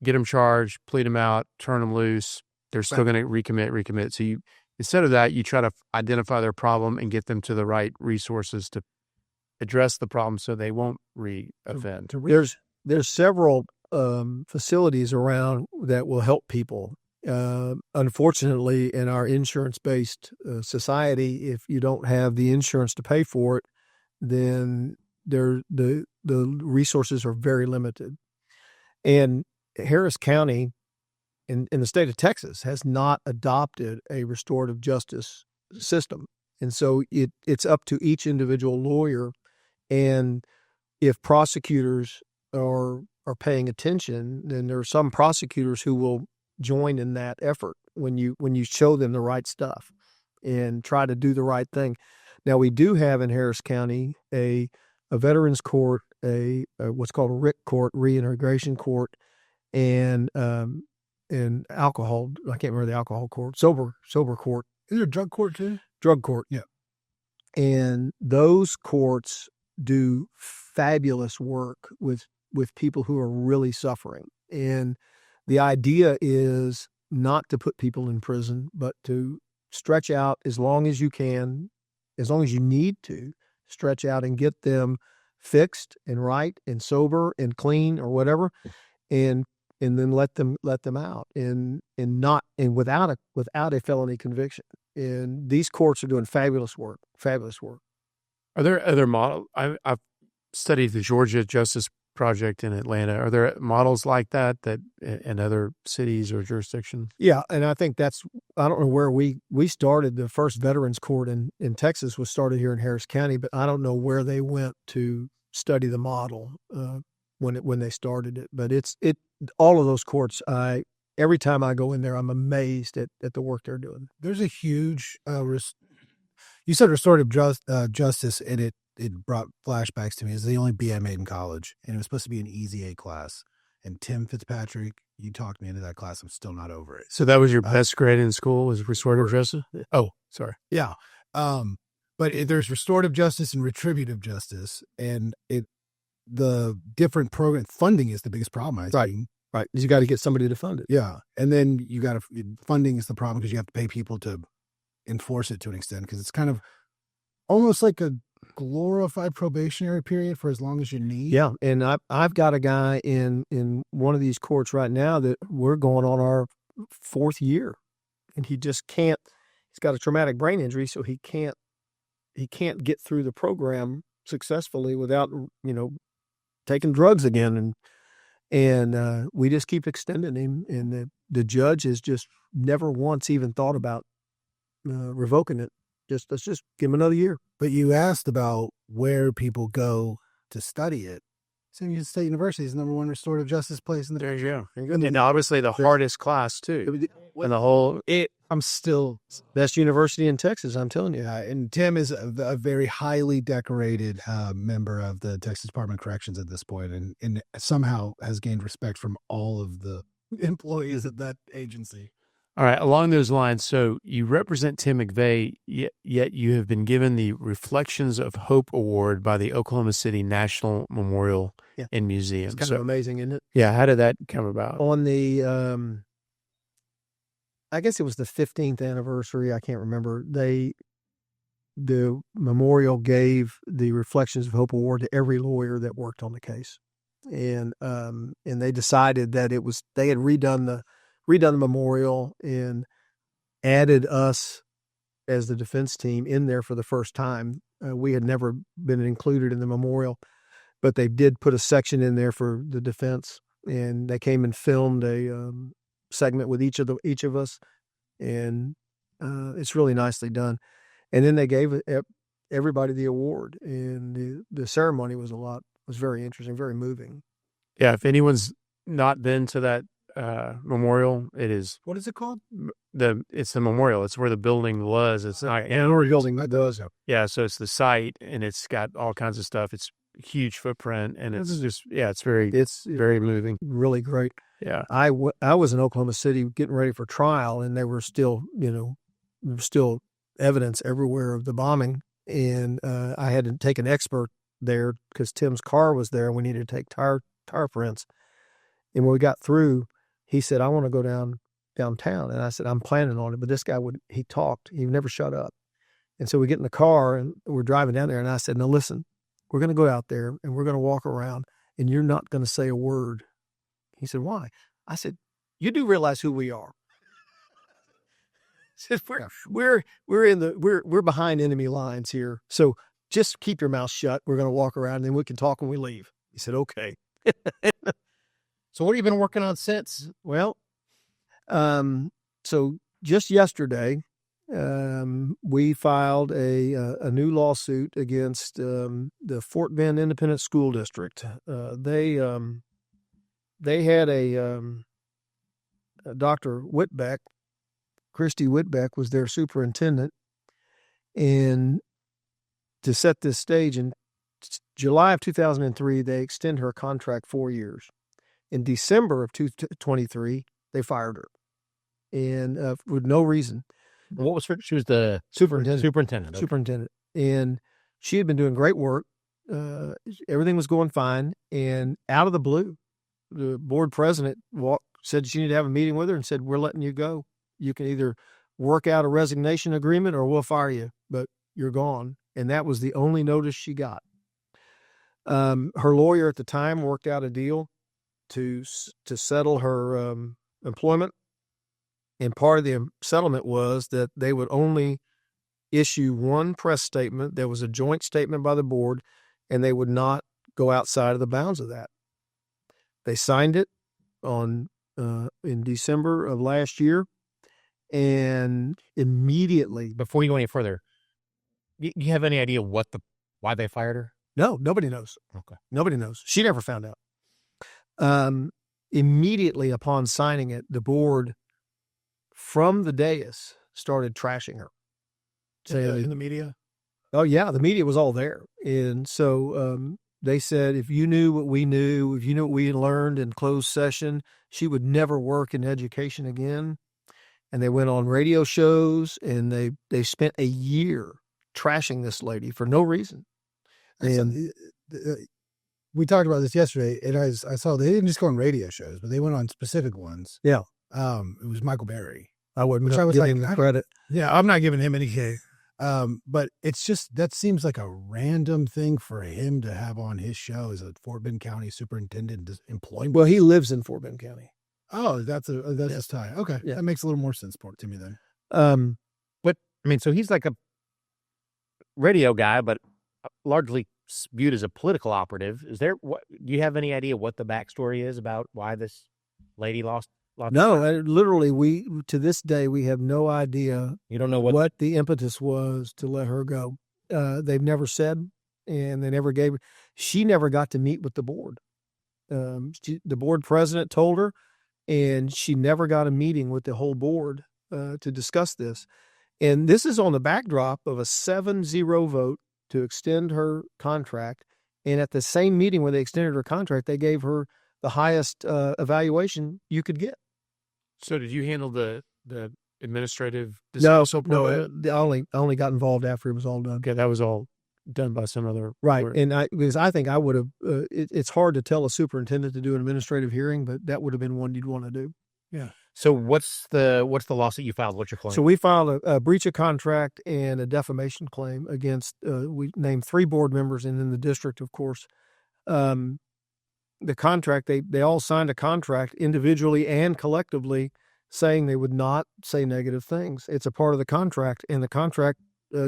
get them charged, plead them out, turn them loose. They're still going to recommit. So instead of that, you try to identify their problem and get them to the right resources to address the problem so they won't re-offend. There's several facilities around that will help people. Unfortunately, in our insurance-based society, if you don't have the insurance to pay for it, then the resources are very limited. And Harris County in the state of Texas has not adopted a restorative justice system. And so it's up to each individual lawyer. And if prosecutors are paying attention, then there are some prosecutors who will join in that effort when you show them the right stuff and try to do the right thing. Now, we do have in Harris County a veterans court, a what's called a RIC court, reintegration court, and alcohol. I can't remember the alcohol court, sober court. Is there a drug court too? Drug court. Yeah. And those courts do fabulous work with people who are really suffering. And the idea is not to put people in prison, but to stretch out as long as you can, as long as you need to stretch out and get them fixed and right and sober and clean or whatever, and then let them out and without a felony conviction. And these courts are doing fabulous work. Are there other models? I've studied the Georgia Justice Project in Atlanta. Are there models like that in other cities or jurisdictions? Yeah, and I think I don't know where we started. The first veterans court in Texas was started here in Harris County, but I don't know where they went to study the model when they started it. But all of those courts, every time I go in there, I'm amazed at the work they're doing. There's a huge you said restorative justice, and it brought flashbacks to me. It's the only B I made in college, and it was supposed to be an easy A class. And Tim Fitzpatrick, you talked me into that class. I'm still not over it. So that was your best grade in school, was restorative justice? Oh, sorry. Yeah. But there's restorative justice and retributive justice, and the different program funding is the biggest problem. I think. Right. You got to get somebody to fund it. Yeah. And then funding is the problem because you have to pay people to enforce it to an extent, because it's kind of almost like a glorified probationary period for as long as you need. Yeah. And I've got a guy in one of these courts right now that we're going on our 4th year, and he just can't, he's got a traumatic brain injury. So he can't get through the program successfully without, taking drugs again. And we just keep extending him, and the judge has just never once even thought about revoking it. Let's just give him another year. But you asked about where people go to study it. Sam Houston State University is the #1 restorative justice place in the. There you go. And obviously the hardest class too. And the whole I'm still best university in Texas, I'm telling you. And Tim is a very highly decorated member of the Texas Department of Corrections at this point, and somehow has gained respect from all of the employees at that agency. All right. Along those lines, so you represent Tim McVeigh, yet you have been given the Reflections of Hope Award by the Oklahoma City National Memorial and Museum. It's kind of amazing, isn't it? Yeah. How did that come about? On the, I guess it was the 15th anniversary. I can't remember. The memorial gave the Reflections of Hope Award to every lawyer that worked on the case, and they decided that they had redone the memorial and added us as the defense team in there for the first time. We had never been included in the memorial, but they did put a section in there for the defense, and they came and filmed a segment with each of us, and It's really nicely done. And then they gave everybody the award, and the ceremony was very interesting, very moving. Yeah, if anyone's not been to that memorial, it is. What is it called? It's the memorial. It's where the building was. It's not. And we're building that does. Yeah, so it's the site, and it's got all kinds of stuff. It's a huge footprint, and it's just it's very moving. Really great. Yeah, I was in Oklahoma City getting ready for trial, and there were still evidence everywhere of the bombing, and I had to take an expert there because Tim's car was there, and we needed to take tire prints. And when we got through, he said, "I want to go downtown," and I said, "I'm planning on it." But this guy he talked, he never shut up. And so we get in the car and we're driving down there, and I said, "Now listen, we're going to go out there and we're going to walk around, and you're not going to say a word." He said, "Why?" I said, "You do realize who we are." Said, we're behind enemy lines here. So just keep your mouth shut. We're going to walk around and then we can talk when we leave. He said, "Okay." So what have you been working on since? Well, so just yesterday, we filed a new lawsuit against the Fort Bend Independent School District. They had a Dr. Whitbeck. Christy Whitbeck was their superintendent, and to set this stage, in July of 2003, they extended her contract 4 years. In December of 2023, they fired her, and with no reason. What was she was the superintendent. Okay. Superintendent, and she had been doing great work. Everything was going fine, and out of the blue, the board president said she needed to have a meeting with her and said, "We're letting you go. You can either work out a resignation agreement or we'll fire you, but you're gone." And that was the only notice she got. Her lawyer at the time worked out a deal to settle her employment. And part of the settlement was that they would only issue one press statement. There was a joint statement by the board, and they would not go outside of the bounds of that. They signed it in December of last year. And immediately, before you go any further, you have any idea why they fired her? No, nobody knows. Okay. Nobody knows. She never found out. Immediately upon signing it, the board from the dais started trashing her. In the media? Oh, yeah, the media was all there. And so they said, if you knew what we knew, if you knew what we had learned in closed session, she would never work in education again. And they went on radio shows, and they spent a year trashing this lady for no reason. And we talked about this yesterday, and I saw they didn't just go on radio shows, but they went on specific ones. Yeah. It was Michael Berry. I wouldn't give him the credit. Yeah, I'm not giving him any credit. But it's just, that seems like a random thing for him to have on his show as a Fort Bend County superintendent employment. Well, he lives in Fort Bend County. Oh, that's his tie. Okay. Yeah. That makes a little more sense to me then. But I mean, so he's like a radio guy, but largely viewed as a political operative. Do you have any idea what the backstory is about why this lady lost? No, literally, to this day, we have no idea. You don't know what the impetus was to let her go. They've never said, and they never gave her. She never got to meet with the board. The board president told her, and she never got a meeting with the whole board to discuss this. And this is on the backdrop of a 7-0 vote to extend her contract. And at the same meeting where they extended her contract, they gave her the highest evaluation you could get. So did you handle the administrative dismissal? No, I only got involved after it was all done. Okay, that was all done by some other right. Board. And because I think I would have. It's hard to tell a superintendent to do an administrative hearing, but that would have been one you'd want to do. Yeah. So what's the lawsuit you filed? What's your claim? So we filed a breach of contract and a defamation claim against. We named 3 board members, and then the district, of course. The contract, they all signed a contract individually and collectively saying they would not say negative things. It's a part of the contract, and the contract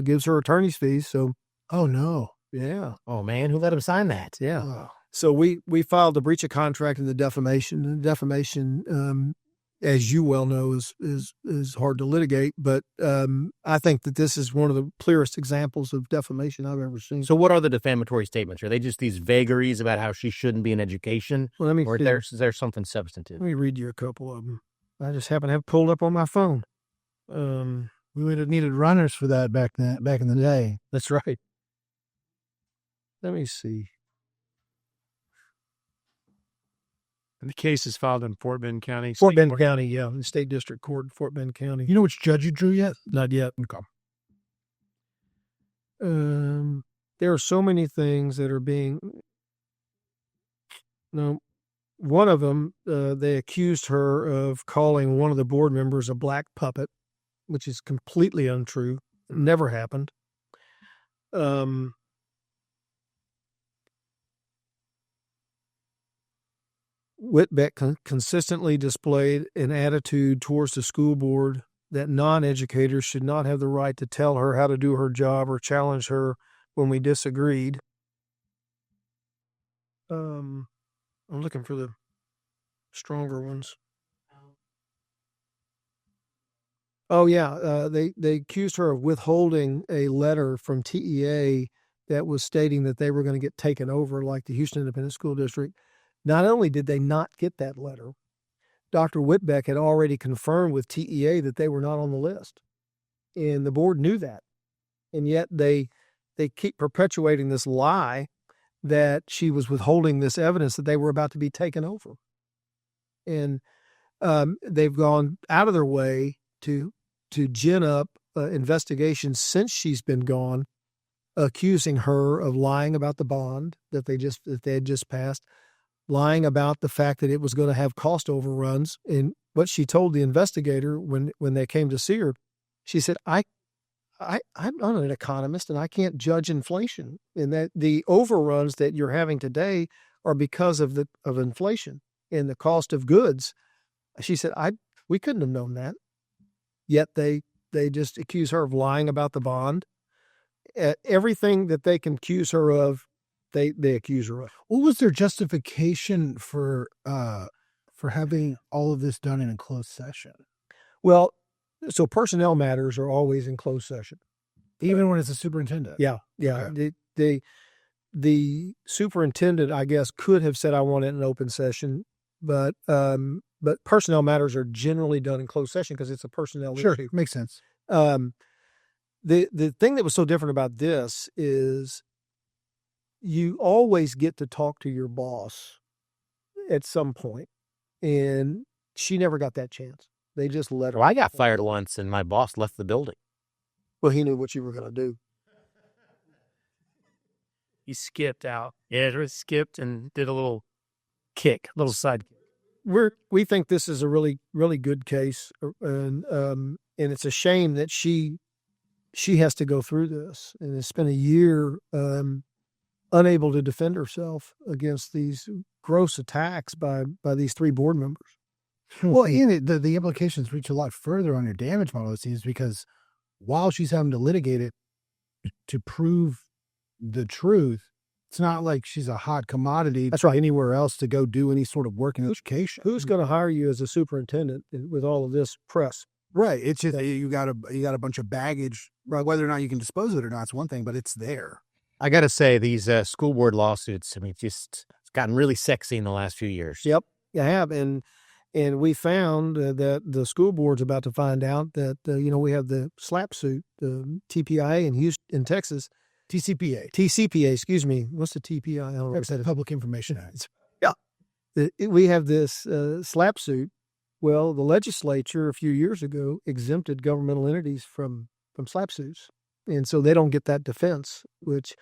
gives her attorney's fees. So, oh no. Yeah. Oh man, who let him sign that? Yeah. So we filed the breach of contract and the defamation. And the defamation as you well know, is hard to litigate. But I think that this is one of the clearest examples of defamation I've ever seen. So what are the defamatory statements? Are they just these vagaries about how she shouldn't be in education? Well, or is there something substantive? Let me read you a couple of them. I just happen to have pulled up on my phone. We would have needed runners for that back in the day. That's right. Let me see. And the case is filed in Fort Bend County. Fort Bend County, yeah, the State District Court in Fort Bend County. You know which judge you drew yet? Not yet. Okay. There are so many things that are being. No, one of them, they accused her of calling one of the board members a black puppet, which is completely untrue. It never happened. Whitbeck consistently displayed an attitude towards the school board that non-educators should not have the right to tell her how to do her job or challenge her when we disagreed. I'm looking for the stronger ones. Oh, yeah. They accused her of withholding a letter from TEA that was stating that they were going to get taken over like the Houston Independent School District. Not only did they not get that letter, Dr. Whitbeck had already confirmed with TEA that they were not on the list. And the board knew that. And yet they keep perpetuating this lie that she was withholding this evidence that they were about to be taken over. And they've gone out of their way to gin up investigations since she's been gone, accusing her of lying about the bond that they had just passed, lying about the fact that it was going to have cost overruns. And what she told the investigator when they came to see her, she said, I'm not an economist and I can't judge inflation, and that the overruns that you're having today are because of inflation and the cost of goods. She said, we couldn't have known that. Yet they just accuse her of lying about the bond. Everything that they can accuse her of, they accuse her of. What was their justification for having all of this done in a closed session? Well, so personnel matters are always in closed session, even when it's a superintendent. Yeah. Okay. The superintendent, I guess, could have said, "I want it in an open session," but personnel matters are generally done in closed session because it's a personnel issue. Sure, makes sense. The thing that was so different about this is you always get to talk to your boss at some point, and she never got that chance. They just let her. Well, I got fired once, and my boss left the building. Well, he knew what you were going to do. He skipped out. Yeah, he skipped and did a little kick, a little side kick. We think this is a really, really good case, and it's a shame that she has to go through this, and it's been a year unable to defend herself against these gross attacks by these three board members. Well, and the implications reach a lot further on your damage model, it seems, because while she's having to litigate it to prove the truth, it's not like she's a hot commodity. That's right. Anywhere else to go do any sort of work in education. Who's going to hire you as a superintendent with all of this press? Right. It's just you got a bunch of baggage. Whether or not you can dispose of it or not, it's one thing, but it's there. I got to say, these school board lawsuits, I mean, it's gotten really sexy in the last few years. Yep, I have. And we found that the school board's about to find out that, we have the SLAP suit, the TPIA in Houston, in Texas. TCPA, excuse me. What's the TPIA? I don't know. Public Information Act. Yeah. We have this SLAP suit. Well, the legislature a few years ago exempted governmental entities from SLAP suits. And so they don't get that defense, which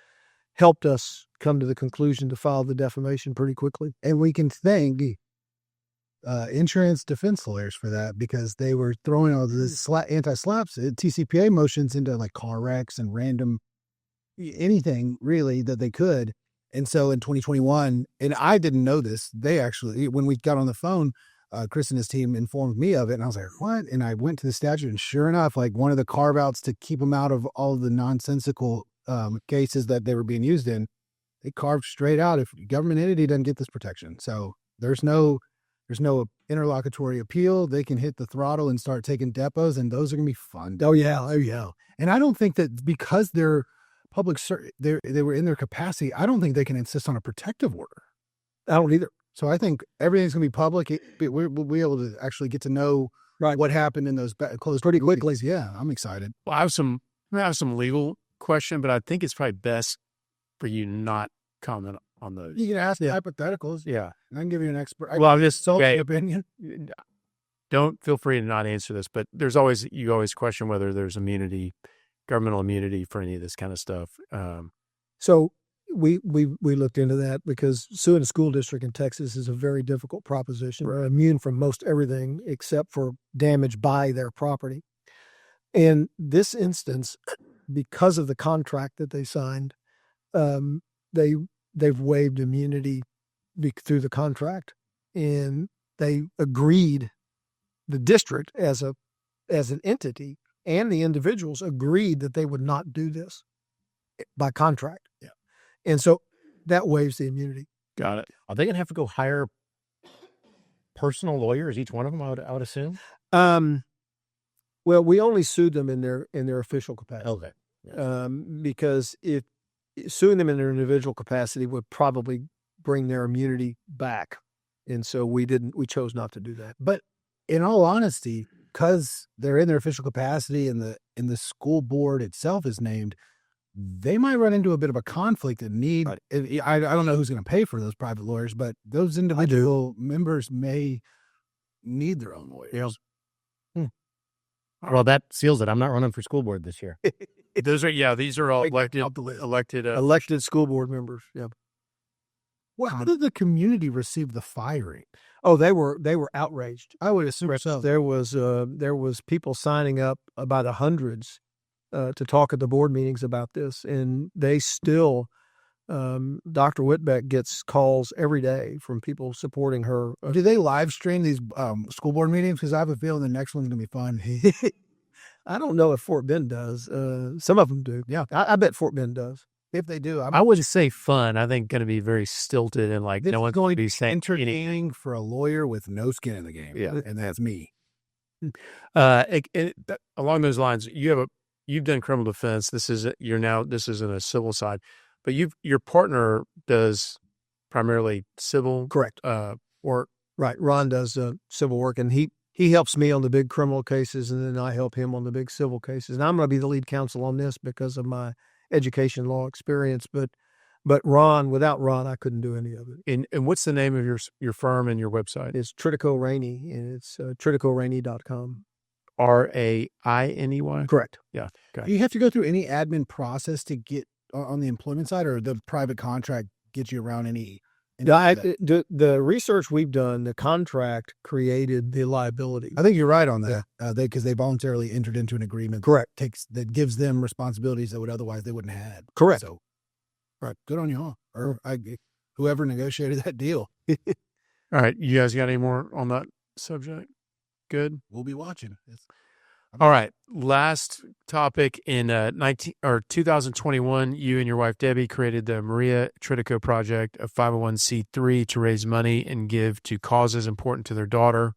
helped us come to the conclusion to file the defamation pretty quickly. And we can thank insurance defense lawyers for that, because they were throwing all this anti-SLAPs, TCPA motions into like car wrecks and random anything really that they could. And so in 2021, and I didn't know this, they actually, when we got on the phone, Chris and his team informed me of it, and I was like, what? And I went to the statute, and sure enough, like one of the carve-outs to keep them out of all the nonsensical cases that they were being used in, they carved straight out if government entity doesn't get this protection. So there's no There's no interlocutory appeal. They can hit the throttle and start taking depots, and those are going to be fun. Oh yeah. And I don't think that because they're they were in their capacity, I don't think they can insist on a protective order. I don't either. So I think everything's going to be public. We'll be able to actually get to know what happened in those closed pretty quickly. Yeah, I'm excited. Well, I have some legal question, but I think it's probably best for you not comment on those. You can ask hypotheticals. Yeah. I can give you an expert. Well, I'm just opinion. Don't feel free to not answer this, but you always question whether there's governmental immunity for any of this kind of stuff. So we looked into that because suing a school district in Texas is a very difficult proposition. We're immune from most everything except for damage by their property. In this instance, because of the contract that they signed, they've waived immunity through the contract, and they agreed. The district as an entity and the individuals agreed that they would not do this by contract. Yeah. And so that waives the immunity. Got it. Are they going to have to go hire personal lawyers, each one of them, I would assume? Well, we only sued them in their official capacity. Okay. Yes. Because if suing them in their individual capacity would probably bring their immunity back. And so we chose not to do that. But in all honesty, because they're in their official capacity and the school board itself is named, they might run into a bit of a conflict and need. Right. I don't know who's going to pay for those private lawyers, but those individual members may need their own lawyers. Yeah. Well, that seals it. I'm not running for school board this year. These are all elected school board members. Yeah. Well, how did the community receive the firing? Oh, they were outraged. I would assume so. There was people signing up by the hundreds to talk at the board meetings about this, and they still, Dr. Whitbeck gets calls every day from people supporting her. Do they live stream these school board meetings? Because I have a feeling the next one's gonna be fun. I don't know if Fort Bend does. Some of them do. Yeah, I bet Fort Bend does. If they do, I wouldn't say fun. I think going to be very stilted and like no one's going to be saying entertaining for a lawyer with no skin in the game. Yeah, and that's me. Along those lines, you've done criminal defense. This is in a civil side, but your partner does primarily civil, correct? Work, right? Ron does civil work, and he helps me on the big criminal cases, and then I help him on the big civil cases. And I'm going to be the lead counsel on this because of my education law experience, but without Ron, I couldn't do any of it. And what's the name of your firm and your website? It's Tritico Rainey, and it's TriticoRainey.com. RAINEY? Correct. Yeah. Okay. Do you have to go through any admin process to get on the employment side, or the private contract gets you around any? The research we've done, the contract created the liability. I think you're right on that. Because they voluntarily entered into an agreement. Correct. That gives them responsibilities that would otherwise they wouldn't have had. Correct. So, right. Good on you all. Or whoever negotiated that deal. All right. You guys got any more on that subject? Good. We'll be watching. All right. Last topic in 2021, you and your wife Debbie created the Maria Tritico Project, a 501c3 to raise money and give to causes important to their daughter,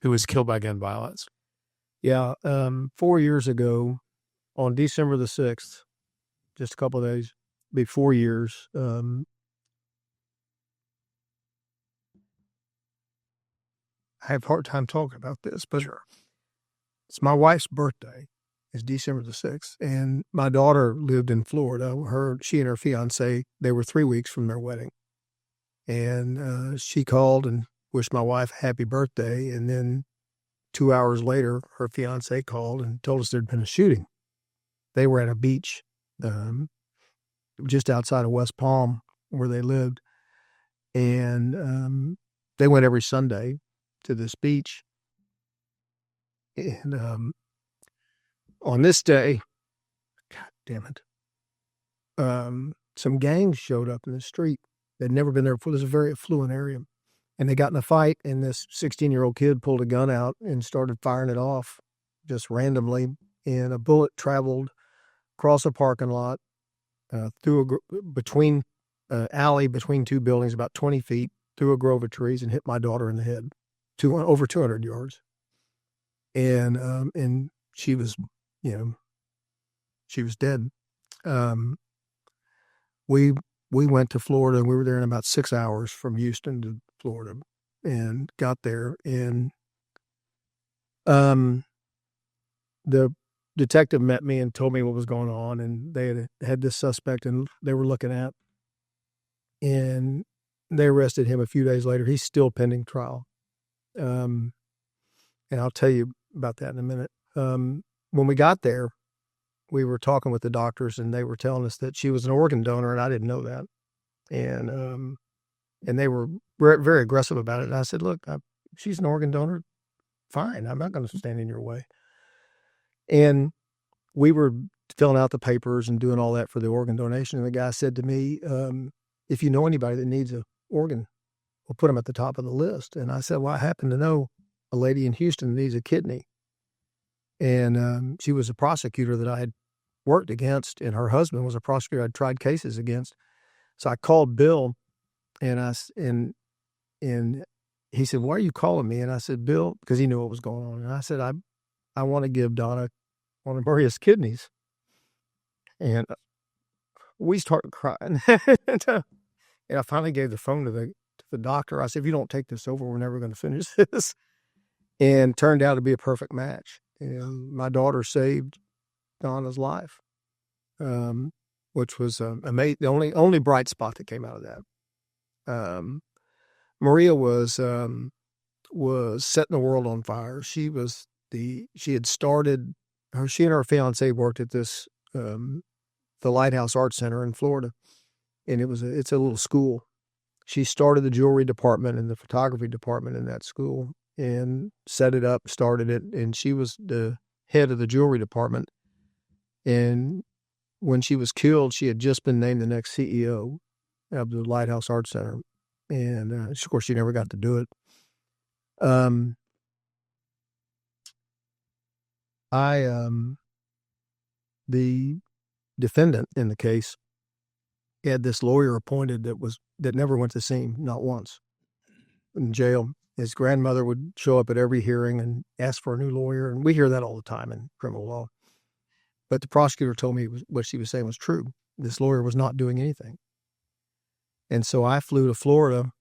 who was killed by gun violence. Yeah. 4 years ago, on December the 6th, just a couple of days before years, I have a hard time talking about this, but sure. It's my wife's birthday. It's December the 6th. And my daughter lived in Florida. She and her fiance, they were 3 weeks from their wedding. And she called and wished my wife a happy birthday. And then 2 hours later, her fiance called and told us there'd been a shooting. They were at a beach just outside of West Palm where they lived. And they went every Sunday to this beach. And on this day, God damn it, some gangs showed up in the street. They'd never been there before. This is a very affluent area. And they got in a fight, and this 16-year-old kid pulled a gun out and started firing it off just randomly. And a bullet traveled across a parking lot, through between alley between two buildings, about 20 feet, through a grove of trees and hit my daughter in the head, over 200 yards. And she was, she was dead. We went to Florida, and we were there in about 6 hours from Houston to Florida, and got there. And the detective met me and told me what was going on, and they had this suspect, and they were looking at, and they arrested him a few days later. He's still pending trial. And I'll tell you about that in a minute. When we got there, we were talking with the doctors, and they were telling us that she was an organ donor, and I didn't know that. And they were very aggressive about it. And I said, look, she's an organ donor. Fine. I'm not going to stand in your way. And we were filling out the papers and doing all that for the organ donation. And the guy said to me, if you know anybody that needs an organ, we'll put them at the top of the list. And I said, well, I happen to know a lady in Houston that needs a kidney. And she was a prosecutor that I had worked against, and her husband was a prosecutor I'd tried cases against. So I called Bill, and he said, why are you calling me? And I said, Bill, because he knew what was going on. And I said, I want to give Donna one of Maria's kidneys. And we started crying. And I finally gave the phone to the doctor. I said, if you don't take this over, we're never going to finish this. And turned out to be a perfect match. And my daughter saved Donna's life, which was amazing. The only bright spot that came out of that. Maria was setting the world on fire. She and her fiance worked at this the Lighthouse Art Center in Florida, and it's a little school. She started the jewelry department and the photography department in that school, and set it up, started it, and she was the head of the jewelry department. And when she was killed, she had just been named the next CEO of the Lighthouse Art Center. And of course, she never got to do it. The defendant in the case had this lawyer appointed that never went to see him, not once, in jail. His grandmother would show up at every hearing and ask for a new lawyer. And we hear that all the time in criminal law. But the prosecutor told me what she was saying was true. This lawyer was not doing anything. And so I flew to Florida.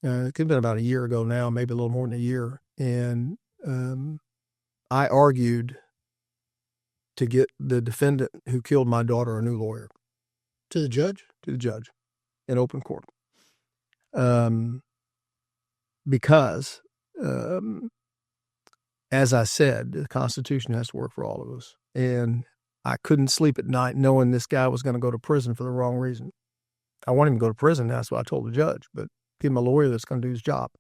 It could have been about a year ago now, maybe a little more than a year. And I argued to get the defendant who killed my daughter a new lawyer. To the judge? To the judge in open court. Because, as I said, the Constitution has to work for all of us. And I couldn't sleep at night knowing this guy was going to go to prison for the wrong reason. I want him to go to prison. That's what I told the judge, but give him a lawyer that's going to do his job.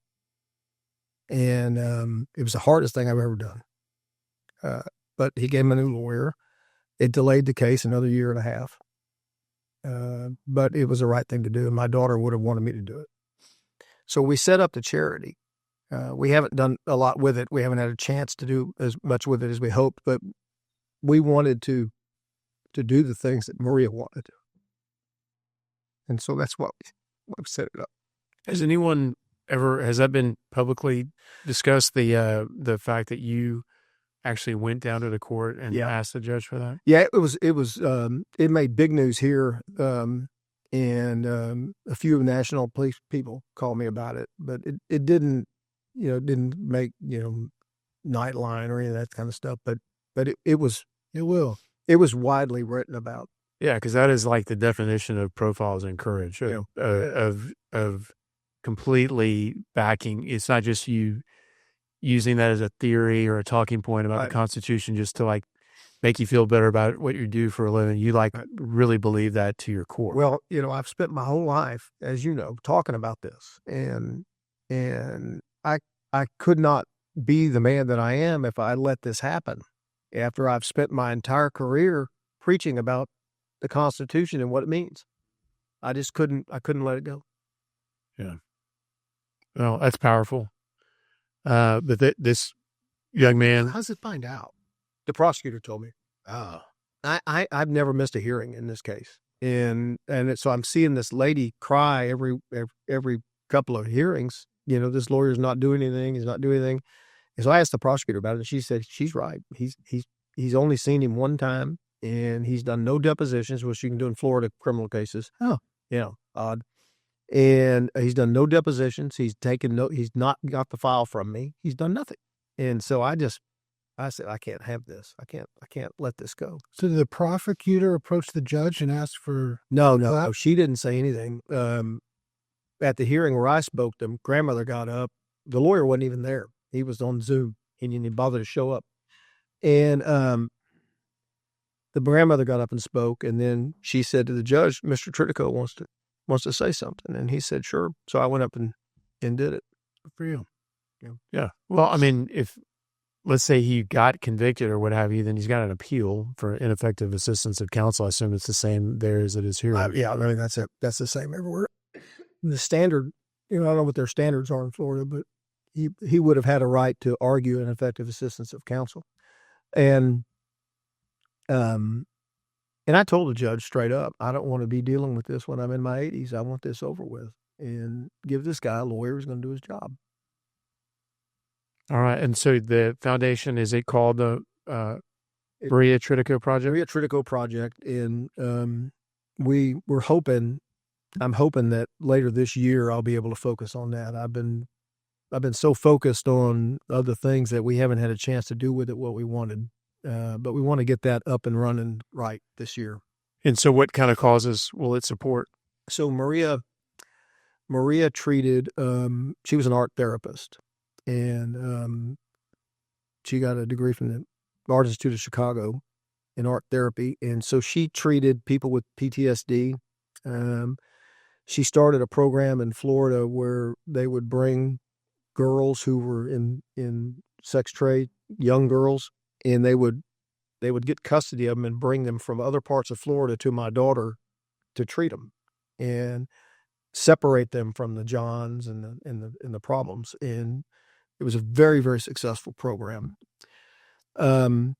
And it was the hardest thing I've ever done. But he gave him a new lawyer. It delayed the case another year and a half. But it was the right thing to do, and my daughter would have wanted me to do it. So we set up the charity. We haven't done a lot with it. We haven't had a chance to do as much with it as we hoped, but we wanted to do the things that Maria wanted. And so that's what we set it up. Has that been publicly discussed, the fact that you actually went down to the court and asked the judge for that? Yeah, it made big news here. And a few national police people called me about it, but it didn't make, Nightline or any of that kind of stuff, but it was widely written about. Yeah. Cause that is like the definition of profiles in courage, of completely backing. It's not just you using that as a theory or a talking point about the Constitution, just to like make you feel better about what you do for a living. You really believe that to your core. Well, I've spent my whole life, as you know, talking about this, and I could not be the man that I am if I let this happen. After I've spent my entire career preaching about the Constitution and what it means, I couldn't let it go. Yeah. Well, that's powerful. But this young man, How does it find out? The prosecutor told me. Oh. I've never missed a hearing in this case. So I'm seeing this lady cry every couple of hearings. This lawyer's not doing anything. He's not doing anything. And so I asked the prosecutor about it, and she said she's right. He's only seen him one time, and he's done no depositions, which you can do in Florida criminal cases. Oh, odd. And he's done no depositions. He's not got the file from me. He's done nothing. And so I said, I can't have this. I can't let this go. So did the prosecutor approach the judge and ask for? No, she didn't say anything. At the hearing where I spoke to him, grandmother got up. The lawyer wasn't even there. He was on Zoom. He didn't bother to show up. And the grandmother got up and spoke, and then she said to the judge, Mr. Tritico wants to say something. And he said, sure. So I went up and did it. Good for you. Yeah. Well, I mean, if let's say he got convicted or what have you, then he's got an appeal for ineffective assistance of counsel. I assume it's the same there as it is here. Yeah, I mean, that's it. That's the same everywhere. The standard, I don't know what their standards are in Florida, but he would have had a right to argue ineffective assistance of counsel. And I told the judge straight up, I don't want to be dealing with this when I'm in my 80s. I want this over with and give this guy a lawyer who's going to do his job. All right. And so the foundation, is it called the Maria Tritico Project? Maria Tritico Project. And I'm hoping that later this year I'll be able to focus on that. I've been so focused on other things that we haven't had a chance to do with it what we wanted. But we want to get that up and running right this year. And so what kind of causes will it support? So Maria treated, she was an art therapist, and she got a degree from the Art Institute of Chicago in art therapy. And so she treated people with PTSD. She started a program in Florida where they would bring girls who were in sex trade, young girls, and they would get custody of them and bring them from other parts of Florida to my daughter to treat them and separate them from the Johns and the problems. And it was a very, very successful program. And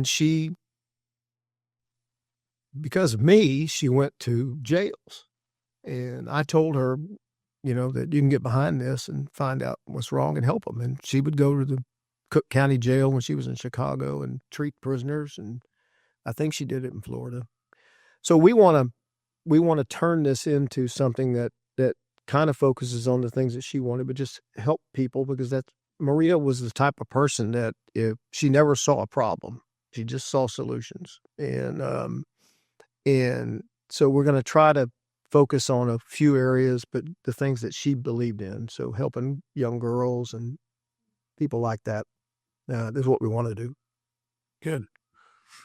she, because of me, she went to jails. And I told her, that you can get behind this and find out what's wrong and help them. And she would go to the Cook County Jail when she was in Chicago and treat prisoners. And I think she did it in Florida. So we want to turn this into something that kind of focuses on the things that she wanted, but just help people, because Maria was the type of person that if she never saw a problem, she just saw solutions. And so we're going to try to focus on a few areas, but the things that she believed in. So helping young girls and people like that. This is what we want to do. Good.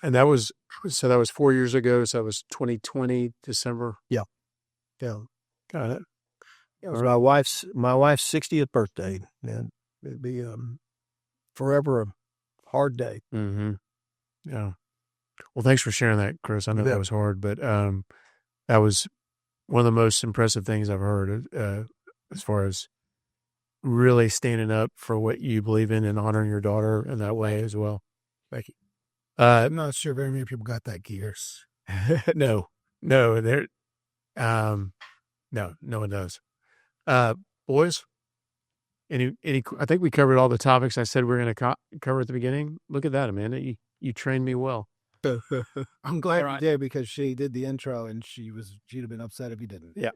And that was 4 years ago. So that was 2020, December. Yeah. Got it. It was my wife's 60th birthday, and it'd be forever a hard day. Mm-hmm. Yeah. Well, thanks for sharing that, Chris. I know that was hard, but that was one of the most impressive things I've heard as far as really standing up for what you believe in and honoring your daughter in that way as well. Thank you. I'm not sure very many people got that gears. No, there, no one does. Boys, any, I think we covered all the topics I said we were going to cover at the beginning. Look at that, Amanda. You trained me well. I'm glad you did, because she did the intro and she'd have been upset if you didn't. Yeah.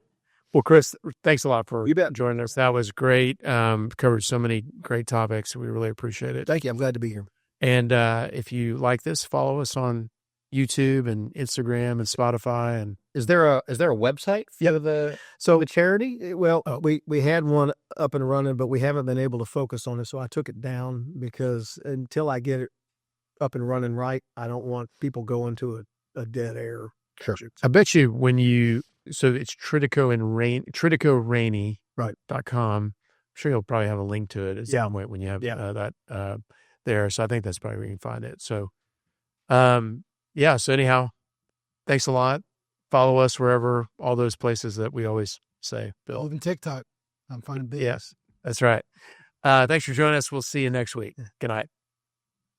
Well, Chris, thanks a lot for You bet. joining us. That was great. Covered so many great topics. We really appreciate it. Thank you. I'm glad to be here. And if you like this, follow us on YouTube and Instagram and Spotify. And Is there a website for the charity? Well, we had one up and running, but we haven't been able to focus on it. So I took it down, because until I get it up and running right, I don't want people going to a dead air. Sure. I bet you so it's TriticoRainey.com. Right. I'm sure you'll probably have a link to it at some point when you have that there. So I think that's probably where you can find it. So, so anyhow, thanks a lot. Follow us wherever, all those places that we always say, Bill. Even TikTok. I'm finding big. Yes, that's right. Thanks for joining us. We'll see you next week. Good night.